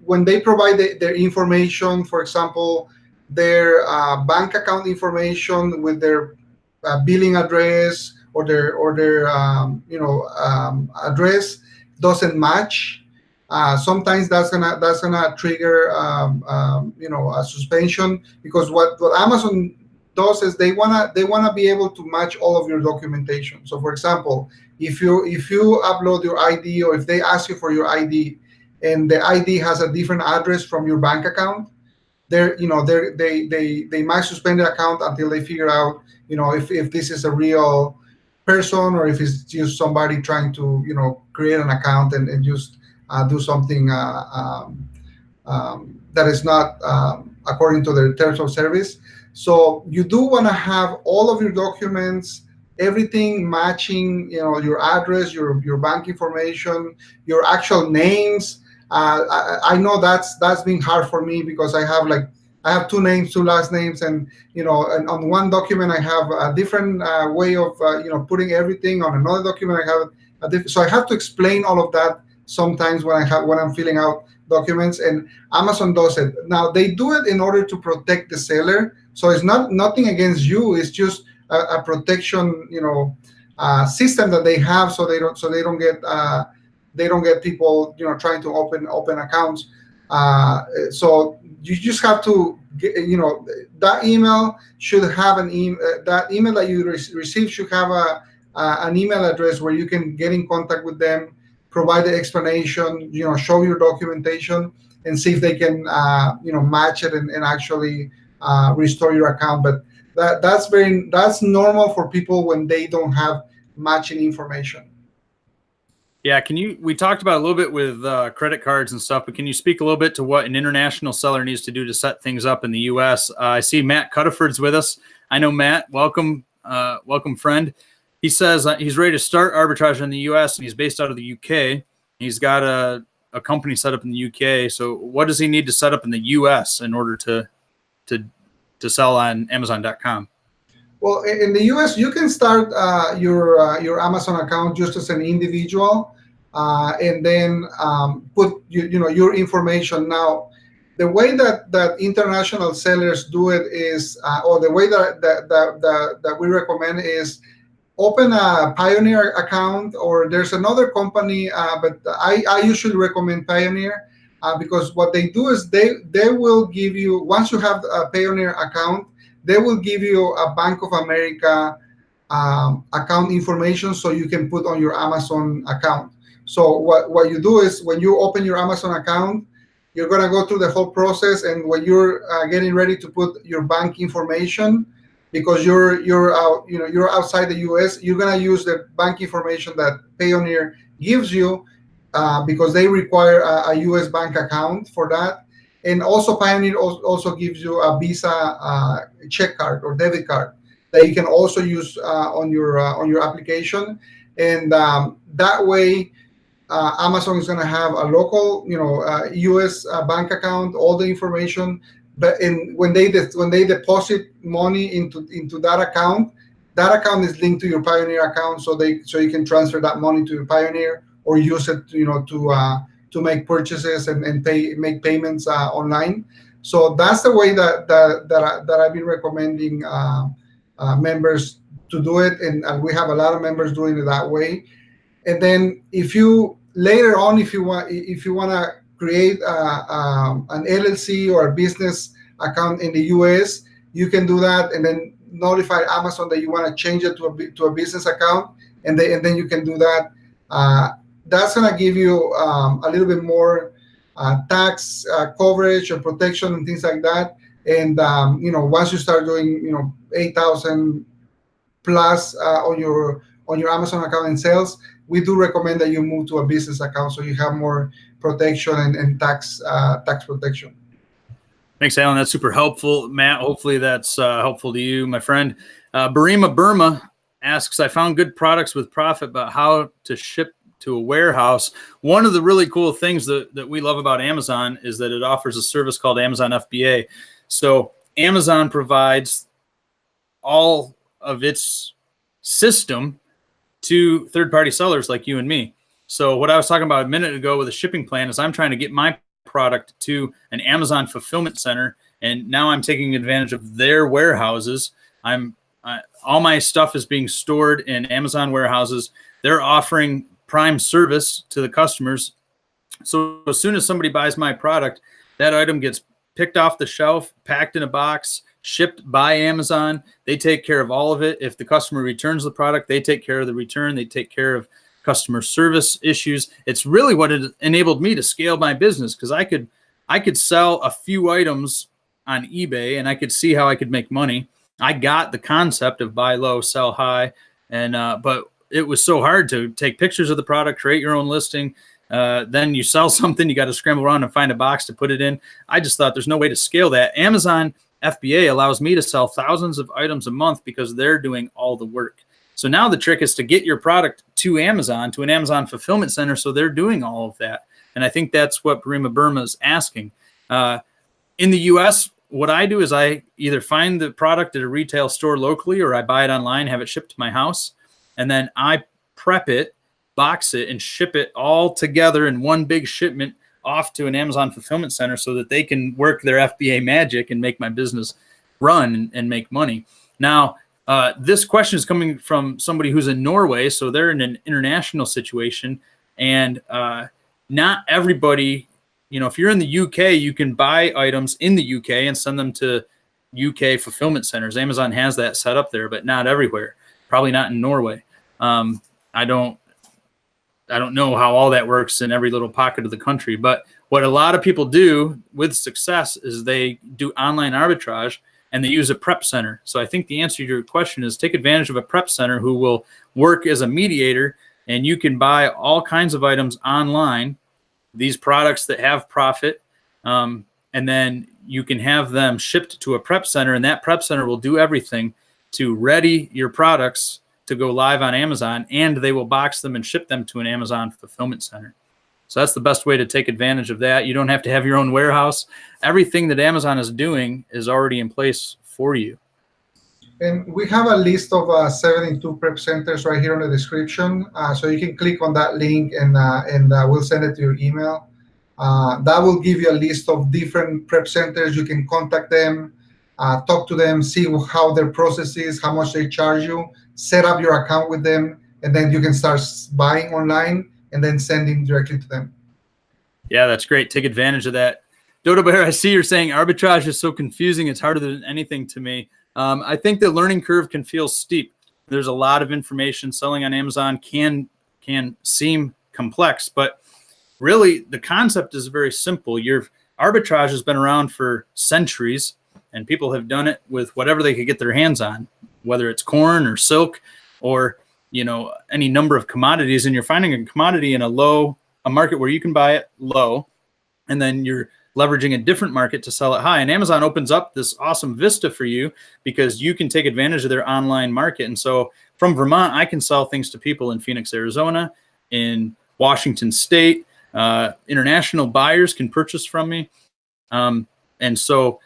when they provide their information, for example, their bank account information with their billing address or their address doesn't match, sometimes that's gonna trigger a suspension, because what Amazon does is they wanna be able to match all of your documentation. So for example, if you upload your ID, or if they ask you for your ID and the ID has a different address from your bank account, they might suspend the account until they figure out if this is a real person, or if it's just somebody trying to create an account and just do something that is not according to their terms of service. So you do want to have all of your documents, everything matching, your address, your bank information, your actual names. I know that's been hard for me, because I have two names, two last names, and and on one document I have a different way of putting everything. On another document I have a different. So I have to explain all of that sometimes when I'm filling out documents, and Amazon does it. Now they do it in order to protect the seller. So it's nothing against you. It's just a protection, system that they have, so they don't get people trying to open accounts. So you just have to get, that email should have that email that you receive should have an email address where you can get in contact with them, provide the explanation, show your documentation, and see if they can match it and actually restore your account. But that's normal for people when they don't have matching information. Yeah, we talked about a little bit with credit cards and stuff, but can you speak a little bit to what an international seller needs to do to set things up in the U.S.? I see Matt Cuttaford's with us. I know Matt. Welcome, friend. He says he's ready to start arbitrage in the U.S. and he's based out of the U.K. He's got a company set up in the U.K. So what does he need to set up in the U.S. in order to sell on Amazon.com? Well, in the U.S., you can start your Amazon account just as an individual, and then put your information. Now, the way that international sellers do it is, or the way that we recommend is, open a Pioneer account, or there's another company, but I usually recommend Pioneer, because what they do is they will give you, once you have a Pioneer account, they will give you a Bank of America account information, so you can put on your Amazon account. So what you do is, when you open your Amazon account, you're going to go through the whole process, and when you're getting ready to put your bank information, because you're outside the U.S., you're going to use the bank information that Payoneer gives you, because they require a U.S. bank account for that. And also Payoneer also gives you a Visa check card or debit card that you can also use on your application. And that way, Amazon is going to have a local, U.S. bank account, all the information. But when they deposit money into that account is linked to your Pioneer account, so you can transfer that money to your Pioneer, or use it, to make purchases and make payments online. So that's the way that I've been recommending members to do it, and we have a lot of members doing it that way. And then if you later on, if you want to create an LLC or a business account in the U.S., you can do that, and then notify Amazon that you want to change it to a business account, and then you can do that. That's going to give you a little bit more tax coverage or protection and things like that. And once you start doing 8,000 plus on your Amazon account in sales, we do recommend that you move to a business account, so you have more protection and tax protection. Thanks, Allan. That's super helpful. Matt, hopefully that's helpful to you, my friend. Barima Burma asks, I found good products with profit, but how to ship to a warehouse. One of the really cool things that we love about Amazon is that it offers a service called Amazon FBA. So Amazon provides all of its system to third-party sellers like you and me. So what I was talking about a minute ago with a shipping plan is I'm trying to get my product to an Amazon fulfillment center, and now I'm taking advantage of their warehouses. I'm all my stuff is being stored in Amazon warehouses. They're offering Prime service to the customers. So as soon as somebody buys my product, that item gets picked off the shelf, packed in a box, shipped by Amazon. They take care of all of it. If the customer returns the product, they take care of the return. They take care of customer service issues. It's really what it enabled me to scale my business, because I could sell a few items on eBay and I could see how I could make money. I got the concept of buy low, sell high, and but it was so hard to take pictures of the product, create your own listing. Then you sell something, you got to scramble around and find a box to put it in. I just thought there's no way to scale that. Amazon FBA allows me to sell thousands of items a month because they're doing all the work. So now the trick is to get your product to Amazon, to an Amazon fulfillment center, so they're doing all of that. And I think that's what Barima Burma is asking. In the US, what I do is I either find the product at a retail store locally, or I buy it online, have it shipped to my house, and then I prep it, box it, and ship it all together in one big shipment off to an Amazon fulfillment center so that they can work their FBA magic and make my business run and make money. Now, this question is coming from somebody who's in Norway, so they're in an international situation, and not everybody, if you're in the UK, you can buy items in the UK and send them to UK fulfillment centers. Amazon has that set up there, but not everywhere. Probably not in Norway. I don't know how all that works in every little pocket of the country, but what a lot of people do with success is they do online arbitrage and they use a prep center. So I think the answer to your question is take advantage of a prep center who will work as a mediator, and you can buy all kinds of items online, these products that have profit, and then you can have them shipped to a prep center, and that prep center will do everything to ready your products to go live on Amazon, and they will box them and ship them to an Amazon fulfillment center. So that's the best way to take advantage of that. You don't have to have your own warehouse. Everything that Amazon is doing is already in place for you. And we have a list of 72 prep centers right here in the description. So you can click on that link and we'll send it to your email. That will give you a list of different prep centers. You can contact them, talk to them, see how their process is, how much they charge you, set up your account with them, and then you can start buying online and then sending directly to them. Yeah, that's great. Take advantage of that. Dodo Bear, I see you're saying arbitrage is so confusing. It's harder than anything to me. I think the learning curve can feel steep. There's a lot of information. Selling on Amazon can seem complex, but really the concept is very simple. Your arbitrage has been around for centuries, and people have done it with whatever they could get their hands on, whether it's corn or silk or any number of commodities. And you're finding a commodity in a market where you can buy it low, and then you're leveraging a different market to sell it high. And Amazon opens up this awesome vista for you because you can take advantage of their online market. And so from Vermont, I can sell things to people in Phoenix, Arizona, in Washington State. International buyers can purchase from me. And so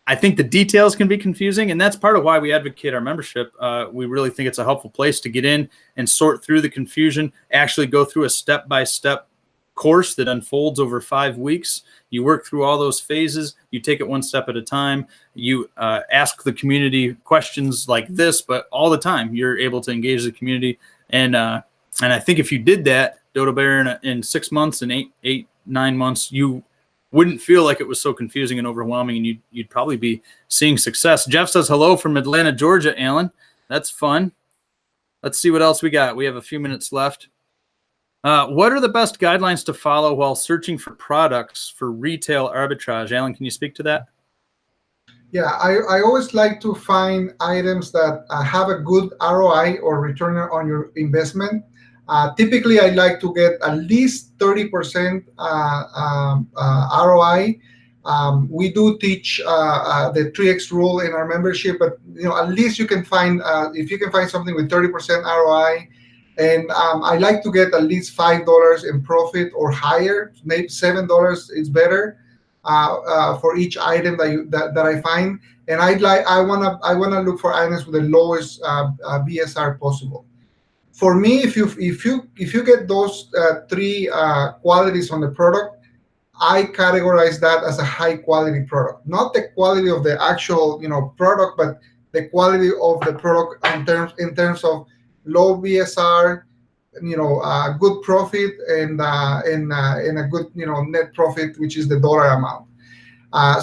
I think the details can be confusing, and that's part of why we advocate our membership. We really think it's a helpful place to get in and sort through the confusion, actually go through a step-by-step course that unfolds over 5 weeks. You work through all those phases. You take it one step at a time. You ask the community questions like this, but all the time you're able to engage the community. And I think if you did that, Dodo Bear, in 6 months and 9 months, you wouldn't feel like it was so confusing and overwhelming, and you'd probably be seeing success. Jeff says hello from Atlanta, Georgia, Allan. That's fun. Let's see what else we got. We have a few minutes left. What are the best guidelines to follow while searching for products for retail arbitrage? Allan, can you speak to that? Yeah, I always like to find items that have a good ROI or return on your investment. Typically, I like to get at least 30% ROI. We do teach the 3X rule in our membership, but at least you can find if you can find something with 30% ROI. And I like to get at least $5 in profit or higher. Maybe $7 is better for each item that I find. And I wanna look for items with the lowest BSR possible. For me, if you get those three qualities on the product, I categorize that as a high quality product. Not the quality of the actual product, but the quality of the product in terms of low BSR, good profit, and a good net profit, which is the dollar amount.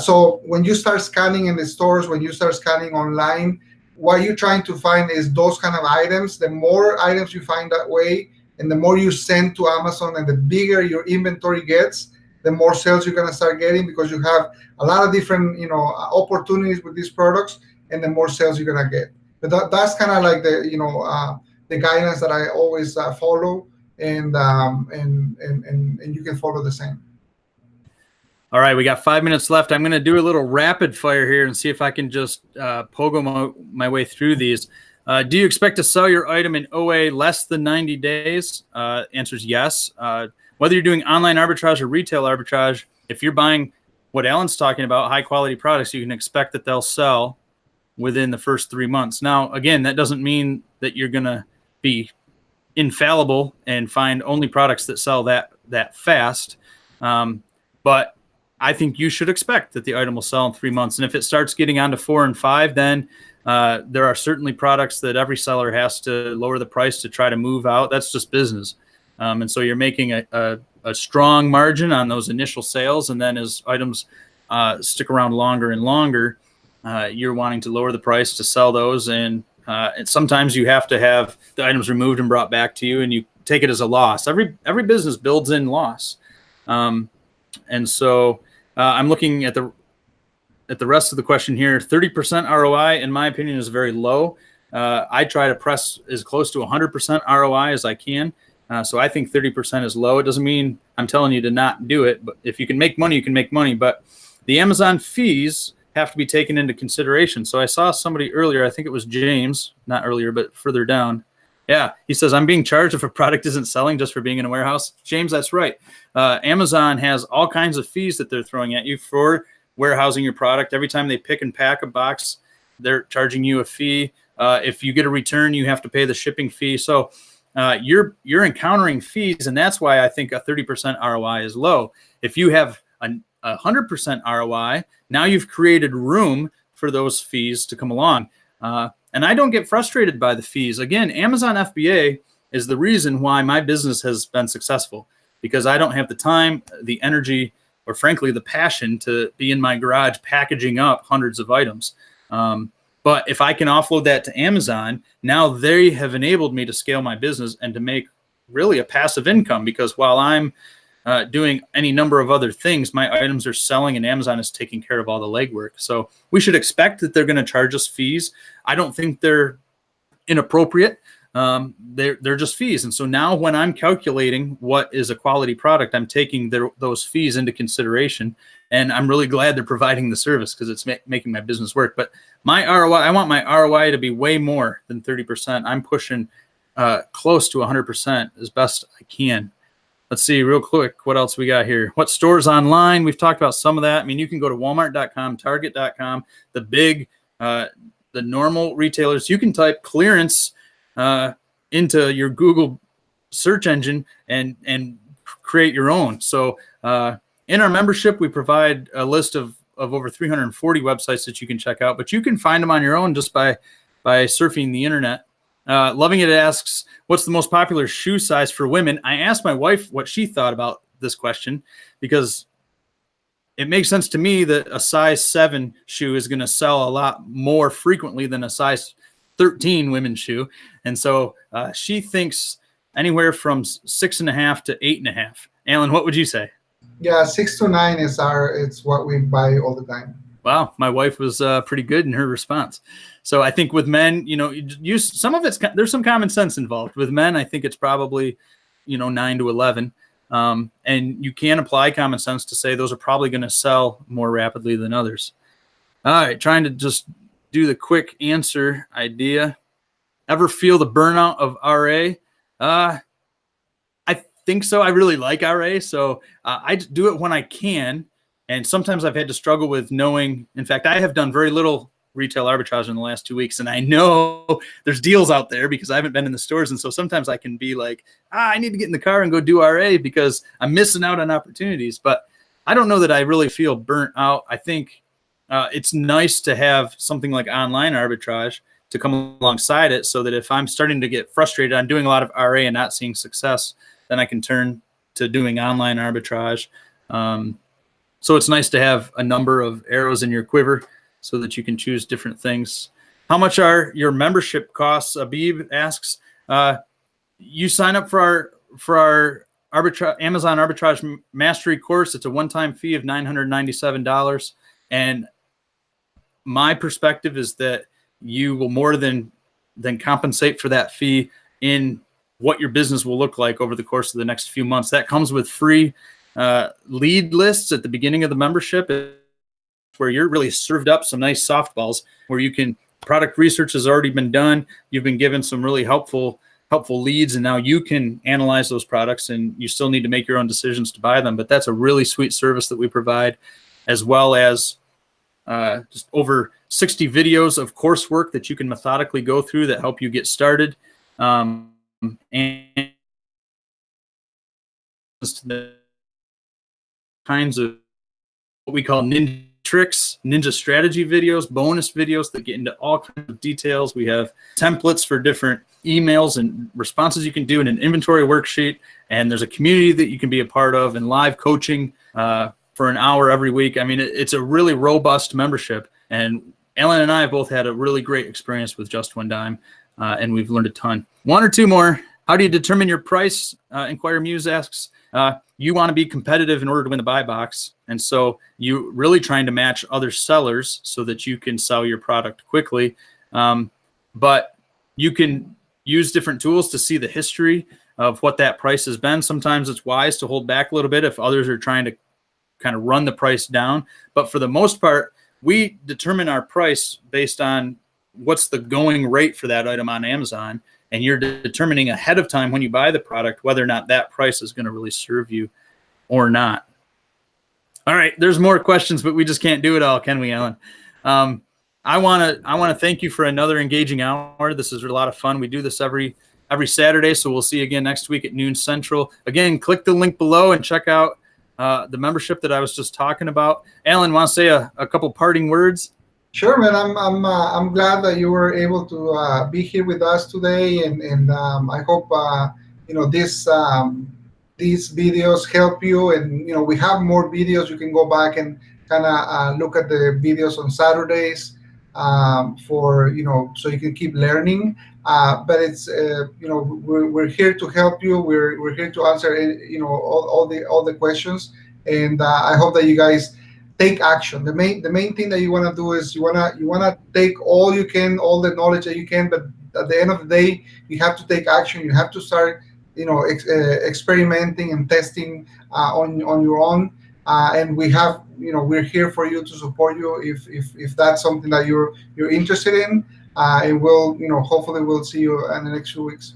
So when you start scanning in the stores, when you start scanning online, what you're trying to find is those kind of items. The more items you find that way, and the more you send to Amazon, and the bigger your inventory gets, the more sales you're going to start getting, because you have a lot of different opportunities with these products, and the more sales you're going to get. But that's kind of like the guidance that I always follow, and you can follow the same. All right, we got 5 minutes left. I'm going to do a little rapid fire here and see if I can just pogo my way through these. Do you expect to sell your item in OA less than 90 days? Answer is yes. Whether you're doing online arbitrage or retail arbitrage, if you're buying what Allan's talking about, high quality products, you can expect that they'll sell within the first 3 months. Now, again, that doesn't mean that you're going to be infallible and find only products that sell that fast. But I think you should expect that the item will sell in 3 months. And if it starts getting on to 4 and 5, then there are certainly products that every seller has to lower the price to try to move out. That's just business. And so you're making a strong margin on those initial sales. And then as items stick around longer and longer, you're wanting to lower the price to sell those. And sometimes you have to have the items removed and brought back to you, and you take it as a loss. Every business builds in loss. And so I'm looking at the rest of the question here. 30% ROI, in my opinion, is very low. I try to press as close to 100% ROI as I can. So I think 30% is low. It doesn't mean I'm telling you to not do it, but if you can make money, you can make money. But the Amazon fees have to be taken into consideration. So I saw somebody earlier, I think it was James, not earlier, but further down. Yeah, he says, I'm being charged if a product isn't selling just for being in a warehouse. James, that's right. Amazon has all kinds of fees that they're throwing at you for warehousing your product. Every time they pick and pack a box, they're charging you a fee. If you get a return, you have to pay the shipping fee. So you're encountering fees, and that's why I think a 30% ROI is low. If you have a 100% ROI, now you've created room for those fees to come along. And I don't get frustrated by the fees. Again, Amazon FBA is the reason why my business has been successful, because I don't have the time, the energy, or frankly, the passion to be in my garage packaging up hundreds of items. But if I can offload that to Amazon, now they have enabled me to scale my business and to make really a passive income, because while I'm doing any number of other things, my items are selling and Amazon is taking care of all the legwork. So we should expect that they're going to charge us fees. I don't think they're inappropriate. They're just fees. And so now when I'm calculating what is a quality product, I'm taking those fees into consideration. And I'm really glad they're providing the service, because it's making my business work. But my ROI, I want my ROI to be way more than 30%. I'm pushing close to 100% as best I can. Let's see real quick what else we got here. What stores online? We've talked about some of that. I mean, you can go to Walmart.com, Target.com, the big, the normal retailers. You can type clearance into your Google search engine and create your own. So in our membership, we provide a list of over 340 websites that you can check out, but you can find them on your own just by surfing the internet. Loving It asks, what's the most popular shoe size for women? I asked my wife what she thought about this question, because it makes sense to me that a size 7 shoe is going to sell a lot more frequently than a size 13 women's shoe. And so she thinks anywhere from 6.5 to 8.5. Allan, what would you say? Yeah, 6 to 9 it's what we buy all the time. Wow, my wife was pretty good in her response. So I think with men, some of there's some common sense involved. With men, I think it's probably, 9 to 11. And you can apply common sense to say those are probably going to sell more rapidly than others. All right, trying to just do the quick answer idea. Ever feel the burnout of RA? I think so. I really like RA, so I do it when I can. And sometimes I've had to struggle with knowing. In fact, I have done very little retail arbitrage in the last 2 weeks, and I know there's deals out there because I haven't been in the stores. And so sometimes I can be like, I need to get in the car and go do RA because I'm missing out on opportunities. But I don't know that I really feel burnt out. I think it's nice to have something like online arbitrage to come alongside it, so that if I'm starting to get frustrated, I'm doing a lot of RA and not seeing success, then I can turn to doing online arbitrage. So it's nice to have a number of arrows in your quiver so that you can choose different things. How much are your membership costs? Abib asks. You sign up for our Amazon Arbitrage Mastery course. It's a one-time fee of $997. And my perspective is that you will more than compensate for that fee in what your business will look like over the course of the next few months. That comes with free lead lists at the beginning of the membership, where you're really served up some nice softballs where you can, product research has already been done. You've been given some really helpful leads, and now you can analyze those products, and you still need to make your own decisions to buy them. But that's a really sweet service that we provide, as well as just over 60 videos of coursework that you can methodically go through that help you get started. And the kinds of what we call ninja tricks, ninja strategy videos, bonus videos that get into all kinds of details. We have templates for different emails and responses you can do in an inventory worksheet. And there's a community that you can be a part of, and live coaching for an hour every week. I mean, it's a really robust membership. And Allan and I have both had a really great experience with Just One Dime, and we've learned a ton. One or two more. How do you determine your price? Inquire Muse asks. You want to be competitive in order to win the buy box. And so you really trying to match other sellers so that you can sell your product quickly. But you can use different tools to see the history of what that price has been. Sometimes it's wise to hold back a little bit if others are trying to kind of run the price down. But for the most part, we determine our price based on what's the going rate for that item on Amazon. And you're determining ahead of time when you buy the product whether or not that price is going to really serve you or not. All right, there's more questions, but we just can't do it all, can we, Allan? I want to thank you for another engaging hour. This is a lot of fun. We do this every Saturday, so we'll see you again next week at noon Central. Again, click the link below and check out the membership that I was just talking about. Allan, want to say a couple parting words? Sure, man. I'm glad that you were able to be here with us today, and I hope these videos help you. And we have more videos. You can go back and kind of look at the videos on Saturdays for so you can keep learning. But it's we're here to help you. We're here to answer all the questions, and I hope that you guys take action. The main thing that you want to do is you want to take all you can, all the knowledge that you can, but at the end of the day, you have to take action. You have to start experimenting and testing on your own. And we're here for you, to support you if that's something that you're interested in. And we'll hopefully we'll see you in the next few weeks.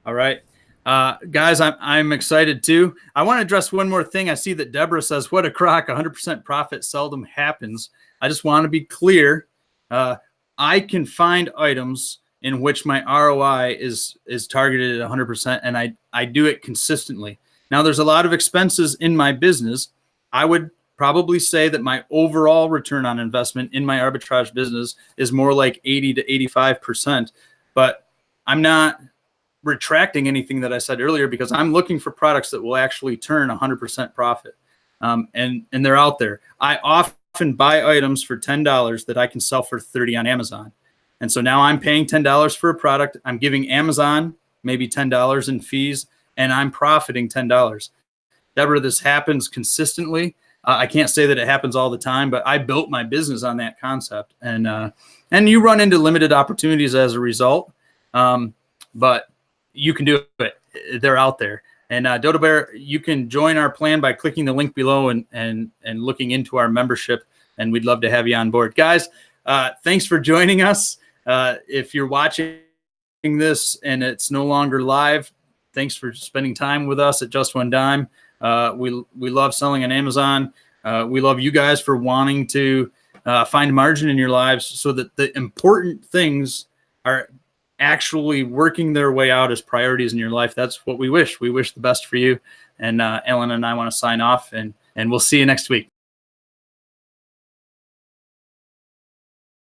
All right. Guys, I'm excited too. I want to address one more thing. I see that Deborah says, "What a crock! 100% profit seldom happens." I just want to be clear. I can find items in which my ROI is targeted at 100%, and I do it consistently. Now, there's a lot of expenses in my business. I would probably say that my overall return on investment in my arbitrage business is more like 80 to 85%, but I'm not retracting anything that I said earlier, because I'm looking for products that will actually turn 100% profit. And they're out there. I often buy items for $10 that I can sell for $30 on Amazon. And so now I'm paying $10 for a product. I'm giving Amazon maybe $10 in fees, and I'm profiting $10. Deborah, this happens consistently. I can't say that it happens all the time, but I built my business on that concept. And you run into limited opportunities as a result. But you can do it. They're out there. And Dodo Bear, you can join our plan by clicking the link below and looking into our membership. And we'd love to have you on board. Guys, thanks for joining us. If you're watching this and it's no longer live, thanks for spending time with us at Just One Dime. We love selling on Amazon. We love you guys for wanting to find margin in your lives so that the important things are actually working their way out as priorities in your life. That's what we wish. We wish the best for you. And Allan and I want to sign off, and we'll see you next week.